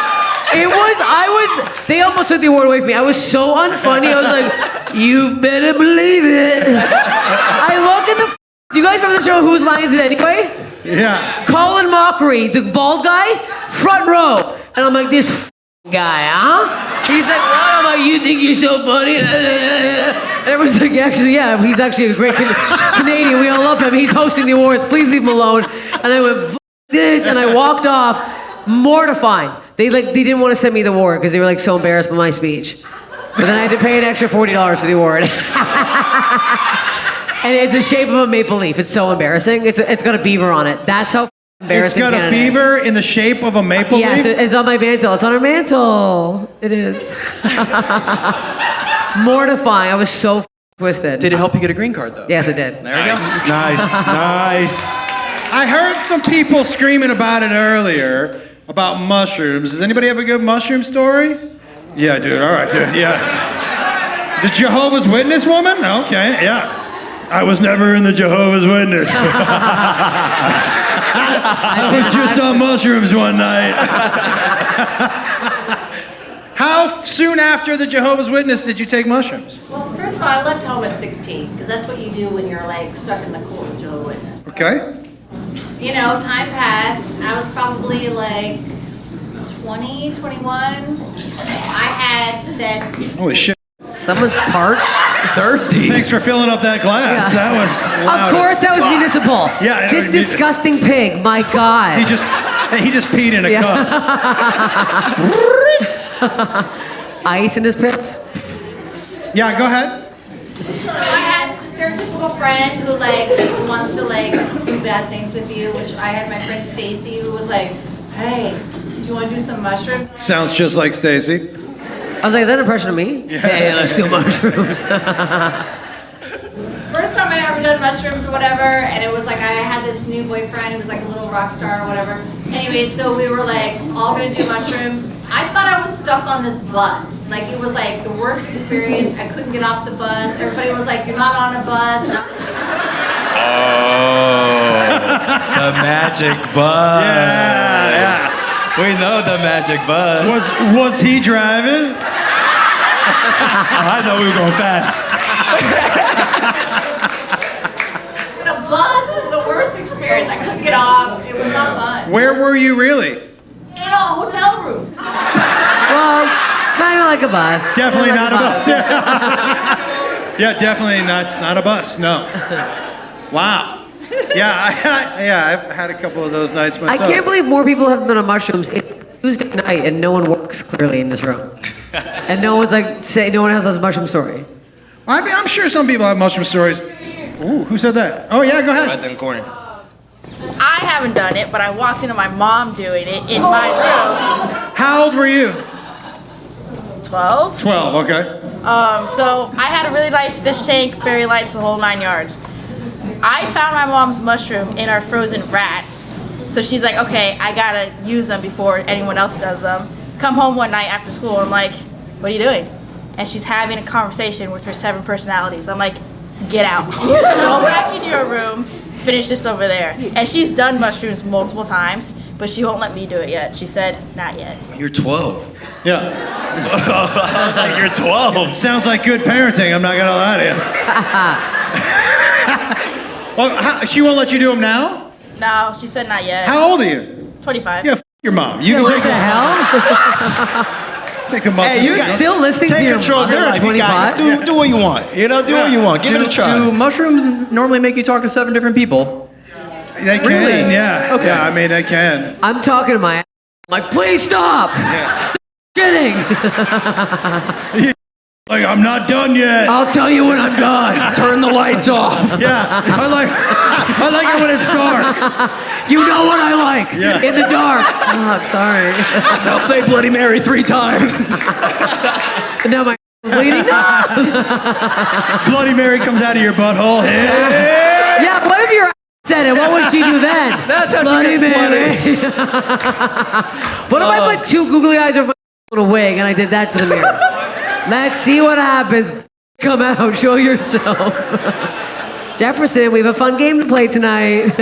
They almost took the award away from me. I was so unfunny. I was like, you better believe it. I look in the. Do you guys remember the show Whose Line Is It Anyway? Yeah. Colin Mockery, the bald guy, front row. And I'm like, this guy, huh? He said, "What about you? Think you're so funny?" And everyone's like, "Actually, yeah, he's actually a great Canadian. We all love him. He's hosting the awards. Please leave him alone." And I went, "F this," and I walked off, mortifying. They didn't want to send me the award because they were like so embarrassed by my speech. But then I had to pay an extra $40 for the award. And it's the shape of a maple leaf. It's so embarrassing. It's got a beaver on it. That's how embarrassing. It's got a beaver in the shape of a maple leaf? Yes, it's on my mantle. It's on our mantle. It is. Mortifying. I was so twisted. Did it help you get a green card though? Yes, it did. There we go. Nice. I heard some people screaming about it earlier, about mushrooms. Does anybody have a good mushroom story? Yeah, dude. All right, dude. Yeah. The Jehovah's Witness woman? Okay, yeah. I was never in the Jehovah's Witness. I was just on mushrooms one night. How soon after the Jehovah's Witness did you take mushrooms? Well, first of all, I left home at 16, because that's what you do when you're like stuck in the cold of Jehovah's Witness. Okay. You know, time passed. I was probably like 20, 21. I had that. Holy shit. Someone's parched. Thirsty. Thanks for filling up that glass. Yeah. That was loud Of course, as that was fuck. municipal. Yeah. This disgusting pig. My God. He just peed in a cup. Ice in his pits. Yeah, go ahead. I had a stereotypical friend who like wants to like do bad things with you, which I had my friend Stacy who was like, "Hey, do you want to do some mushrooms?" Sounds just like Stacy. I was like, is that an impression of me? Yeah. Hey, let's do mushrooms. First time I ever done mushrooms or whatever, and it was like I had this new boyfriend who was like a little rock star or whatever. Anyway, so we were like all gonna do mushrooms. I thought I was stuck on this bus. Like it was like the worst experience. I couldn't get off the bus. Everybody was like, "You're not on a bus." Oh, the magic bus. Yeah. We know the magic bus. Was he driving? I know we were going fast. The bus was the worst experience. I couldn't get off. It was not fun. Where were you really? In a hotel room. Well, kind of like a bus. Definitely Kinda not a like bus. Yeah, definitely not a bus. No. Wow. Yeah, I've had a couple of those nights I myself. can't believe more people have been on mushrooms. It's Tuesday night and no one works clearly in this room. And no one's like, no one has a mushroom story. I mean, I'm sure some people have mushroom stories. Ooh, who said that? Oh yeah, go ahead. Right there in the corner. I haven't done it, but I walked into my mom doing it in my room. How old were you? 12. 12, okay. So I had a really nice fish tank, fairy lights, the whole 9 yards. I found my mom's mushroom in our frozen rats. So she's like, okay, I gotta use them before anyone else does them. Come home one night after school, I'm like, what are you doing? And she's having a conversation with her 7 personalities. I'm like, get out. Go back in your room, finish this over there. And she's done mushrooms multiple times, but she won't let me do it yet. She said, not yet. You're 12. Yeah. I was like, you're 12. Sounds like good parenting, I'm not gonna lie to you. Well, she won't let you do them now? No, she said not yet. How old are you? 25. Yeah, your mom. You can What take the hell? Take a month. Hey, you Still listening take to your control of your mother life. at You got 25? it. Do what you want. You know, do what you want. Give it a try. Do mushrooms normally make you talk to 7 different people? They can, Really? yeah. Okay. Yeah, I mean, they can. I'm talking to my I'm like, please stop! Stop kidding! Like, I'm not done yet. I'll tell you when I'm done. Turn the lights off. Yeah, I like it when it's dark. You know what I like. Yeah. In the dark. Oh, sorry. I'll say Bloody Mary 3 times. And now my bleeding. No! Bloody Mary comes out of your butthole. Hey. Yeah, what if your said it? What would she do then? That's how Bloody she gets Mary. What if I put 2 googly eyes over my little wig and I did that to the mirror? Let's see what happens. Come out, show yourself. Jefferson, we have a fun game to play tonight.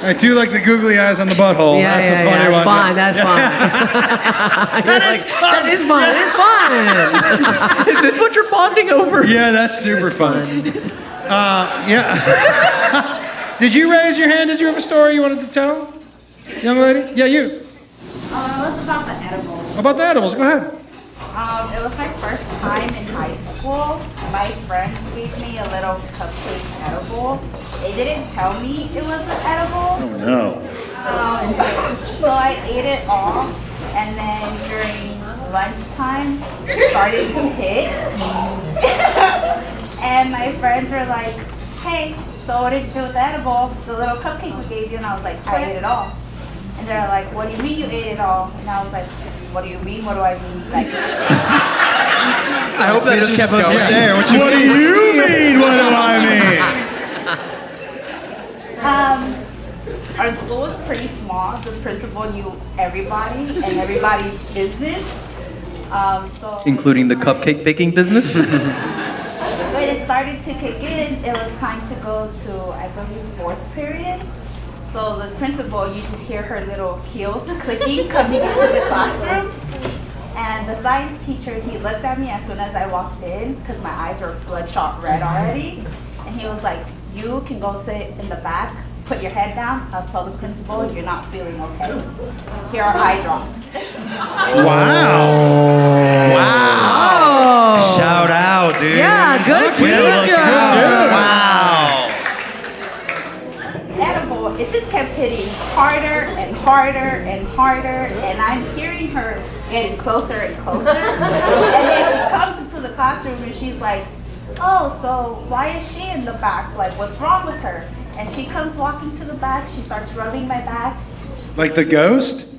I do like the googly eyes on the butthole. Yeah, That's yeah, a funny yeah, one. fine, that's fine. That is fun. That is fun, it's fun. Is this what you're bonding over? Yeah, that's super fun. Yeah. Did you raise your hand? Did you have a story you wanted to tell? Young lady? Yeah, you. Let's talk about edibles. about the edibles. Go ahead. It was my first time in high school. My friends gave me a little cupcake edible. They didn't tell me it was an edible. Oh no. So I ate it all, and then during lunchtime, it started to hit. And my friends were like, hey, so what did you do with the edible? The little cupcake we gave you? And I was like, I ate it all. And they're like, what do you mean you ate it all? And I was like, what do you mean? What do I mean? Like, I hope that just kept going. Share. What What do you mean? What do I mean? our school was pretty small. The principal knew everybody and everybody's business. So Including the cupcake baking business? when it started to kick in, it was time to go to, I believe, 4th period. So the principal, you just hear her little heels clicking coming into the classroom. And the science teacher, he looked at me as soon as I walked in because my eyes were bloodshot red already. And he was like, you can go sit in the back, put your head down. I'll tell the principal you're not feeling okay. Here are eye drops. Wow. Wow. Shout out, dude. Yeah, good Way to look teacher. out. Wow. Edible, it just kept hitting harder and harder and harder, and I'm hearing her getting closer and closer. And then she comes into the classroom and she's like, oh, so why is she in the back? Like, what's wrong with her? And she comes walking to the back, she starts rubbing my back. Like the ghost?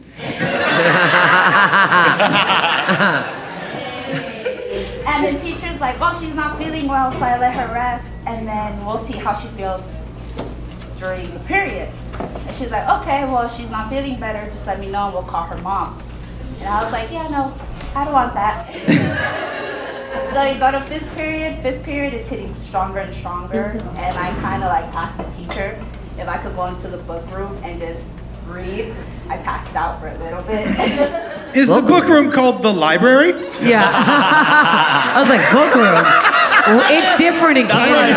And the teacher's like, oh, she's not feeling well, so I let her rest, and then we'll see how she feels during the period. And she's like, okay, well, if she's not feeling better, just let me know and we'll call her mom. And I was like, yeah, no, I don't want that. So you go to 5th period, it's hitting stronger and stronger, and I kind of like asked the teacher if I could go into the book room and just breathe. I passed out for a little bit. Is the book room called the library? Yeah. I was like, book room? Well, it's different in Canada.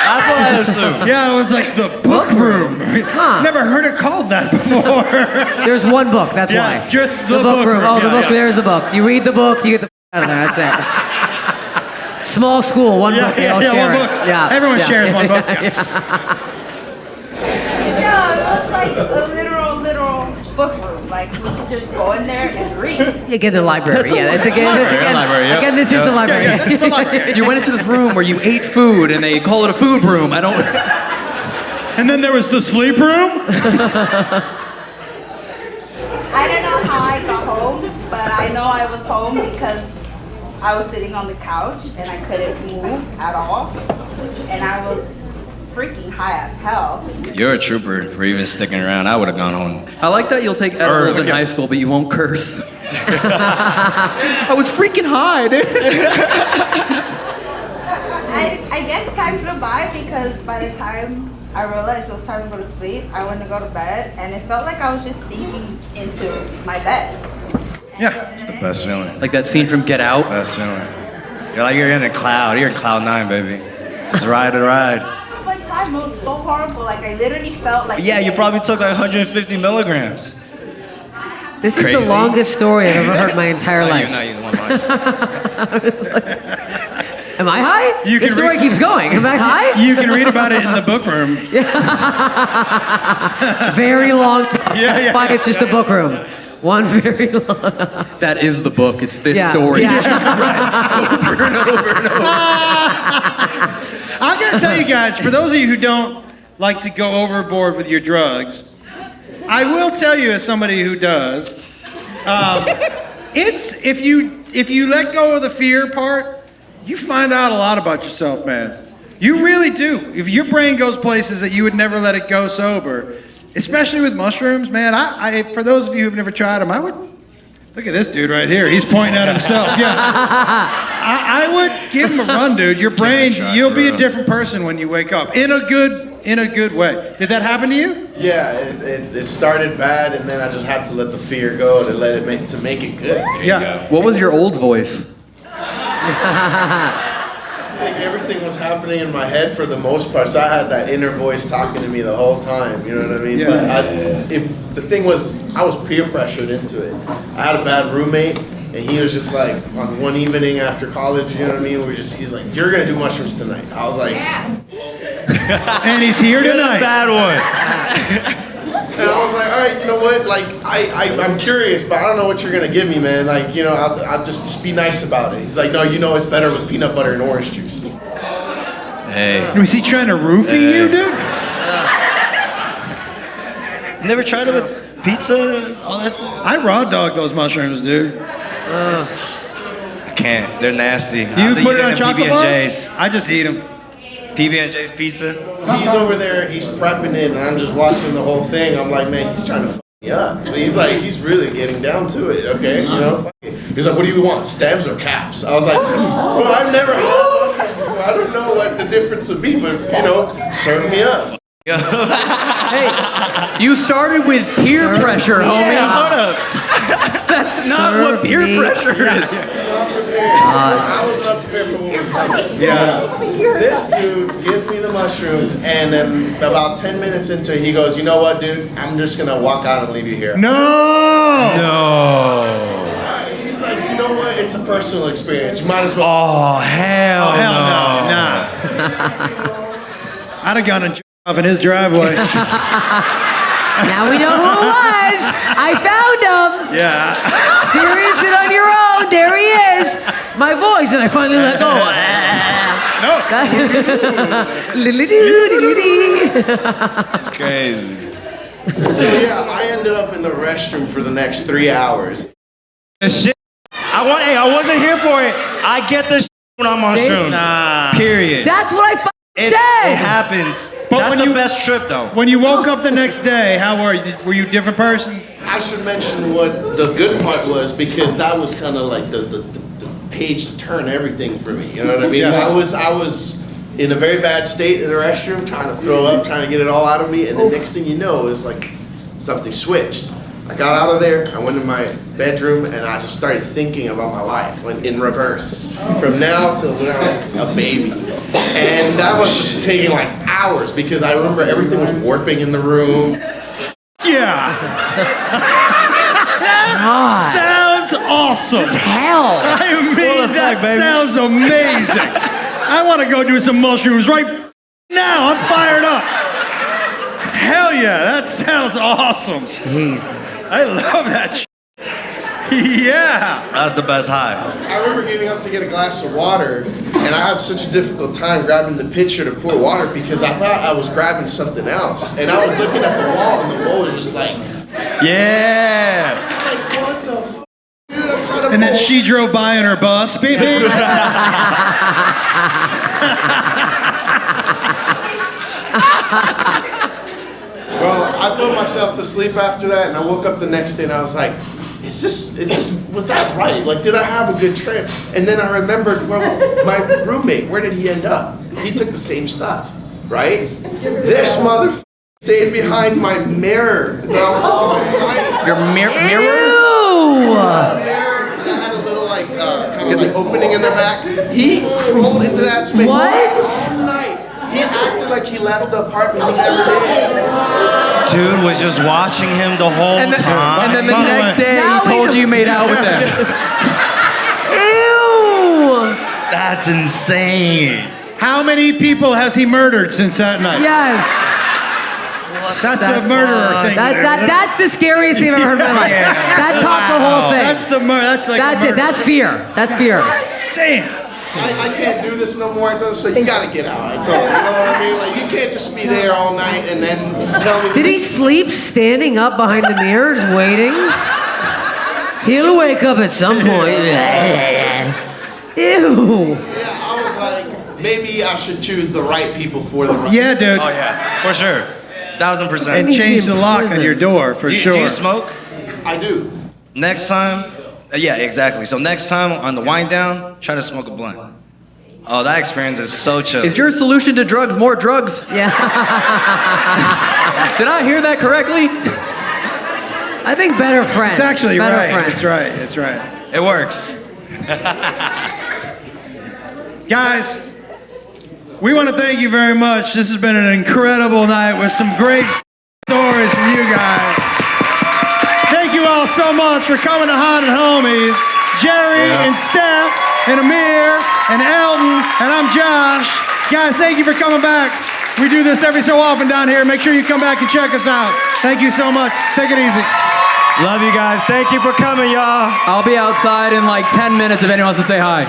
That's what I assumed. Yeah, it was like the book room. Huh. Never heard it called that before. There's one book, that's Yeah, why. just the book room. room. Oh, the Yeah, book, yeah. there's the book. You read the book, you get the out of there, that's it. Small school, one book, they all share one it. book. Yeah. Everyone yeah. shares one book. Yeah. Yeah, it was like a literal book room. Like, we could just go in there and read. You get the library, yeah. It's again, Library, yeah. again, this is the library. Yeah, it's the library. You went into this room where you ate food and they call it a food room. I don't. And then there was the sleep room. I don't know how I got home, but I know I was home because I was sitting on the couch and I couldn't move at all. And I was freaking high as hell. You're a trooper for even sticking around. I would have gone home. I like that you'll take edibles in okay. high school, but you won't curse. I was freaking high, dude. I guess time flew by because by the time I realized it was time to go to sleep, I went to go to bed, and it felt like I was just sinking into my bed. Yeah. It's the best feeling. Like that scene from Get Out. Best feeling. You're like, you're in a cloud. You're in cloud 9, baby. Just ride the ride. By the time it was so horrible, like I literally felt like... Yeah, you probably took like 150 milligrams. This is Crazy. the longest story I've ever heard in my entire life. You're the one behind. Am I high? You The can story keeps going. Am I high? You can read about it in the book room. Very long book. Yeah, That's yeah, why it's just a book room. One very long. That is the book. It's this Yeah, story. yeah. Over and over and over. I'm gonna tell you guys, for those of you who don't like to go overboard with your drugs, I will tell you as somebody who does, it's if you let go of the fear part, you find out a lot about yourself, man. You really do. If your brain goes places that you would never let it go sober, especially with mushrooms, man. I for those of you who've never tried them, I would look at this dude right here. He's pointing at himself. Yeah, I would give him a run, dude. Your brain, you'll be a different person when you wake up in a good way. Did that happen to you? Yeah, it started bad, and then I just had to let the fear go to let it make it good. Yeah. What was your old voice? I think everything was happening in my head for the most part, so I had that inner voice talking to me the whole time. You know what I mean? Yeah. But the thing was, I was peer pressured into it. I had a bad roommate, and he was just like, on one evening after college, you know what I mean? He's like, you're gonna do mushrooms tonight. I was like, And he's here tonight. Bad one. and I was like, all right, you know what? Like, I'm curious, but I don't know what you're gonna give me, man. Like, you know, I'll just be nice about it. He's like, no, you know it's better with peanut butter and orange juice. Hey. Was he trying to roofie you, dude? Never tried it with pizza, all that stuff? I raw dog those mushrooms, dude. I can't. They're nasty. You put it on chocolate PB&J's. bars? I just eat them. PB&J's pizza. He's over there, he's prepping it, and I'm just watching the whole thing. I'm like, man, he's trying to f me up. But he's really getting down to it, okay? You know? He's like, what do you want, stems or caps? I was like, well, I've never had one. I don't know what the difference would be, but, you know, serve me up. Hey, you started with peer pressure, homie. Yeah, hold up. That's not what peer pressure is. I was unprepared for what was coming. Yeah. This dude gives me the mushrooms, and then about 10 minutes into it, he goes, you know what, dude? I'm just gonna walk out and leave you here. No! No. He's like, you know what? It's a personal experience. You might as well. Oh, hell Oh, hell no. Nah. I'd have gone and off in his driveway. Now we know who it was. I found him. Yeah. Experience it on your own. There he is. My voice, and I finally let go. That's crazy. So yeah, I ended up in the restroom for the next 3 hours. The shit. I wasn't here for it. I get the shit when I'm on shrooms. Nah. Period. That's what I It said. happens. But That's when the best trip, though. When you woke up the next day, how were you? Were you a different person? I should mention what the good part was, because that was kind of like the page to turn everything for me. You know what I mean? Yeah. I was in a very bad state in the restroom, trying to throw up, trying to get it all out of me, and the next thing you know, it was like something switched. I got out of there, I went to my bedroom, and I just started thinking about my life, went in reverse, from now till when I was a baby. And that was just taking like hours, because I remember everything was warping in the room. Yeah. God. Sounds awesome. It's hell. I mean, that sounds amazing. I want to go do some mushrooms right now. I'm fired up. Hell yeah, that sounds awesome. Jesus. I love that shit. Yeah. That's the best high. I remember getting up to get a glass of water, and I had such a difficult time grabbing the pitcher to pour water because I thought I was grabbing something else. And I was looking at the wall, and the wall was just like, Yeah. like what the f? Dude, I'm trying to And then pull- she drove by in her bus. Beep, beep. Well, I put myself to sleep after that, and I woke up the next day, and I was like, was that right? Like, did I have a good trip? And then I remembered, well, my roommate, where did he end up? He took the same stuff, right? This mother stayed behind my mirror. Your mirror? Ew. That had a little like kind of like opening in the back. He crawled into that space. What? All night. He acted like he left the apartment. He never did. Dude was just watching him the whole time. And then the By the next way- day, Now he we told know- you you made out with them. Ew. That's insane. How many people has he murdered since that night? Yes. That's a murderer thing. That's the scariest thing I've ever heard in my life. That topped the whole thing. That's the murder. That's like That's it. That's fear. That's fear. Damn. I can't do this no more. So you gotta get out. I told you. You know what I mean? Like you can't just be there all night and then tell me. Did he sleep standing up behind the mirrors waiting? He'll wake up at some point. Ew. Yeah, I was like, maybe I should choose the right people for the right. Yeah, dude. Oh yeah, for sure. 1000%. And change the lock on your door for sure. Do you smoke? I do. Next time, yeah, exactly. So next time on the wind down, try to smoke a blunt. Oh, that experience is so chill. Is your solution to drugs more drugs? Yeah. Did I hear that correctly? I think better friends. It's actually better right. Friends. It's right. It's right. It works. Guys, we want to thank you very much. This has been an incredible night with some great stories from you guys. you all so much for coming to Haunted Homies. Jerry and Steph and Amir and Elton, and I'm Josh. Guys, thank you for coming back. We do this every so often down here. Make sure you come back and check us out. Thank you so much. Take it easy. Love you guys. Thank you for coming, y'all. I'll be outside in like 10 minutes if anyone wants to say hi.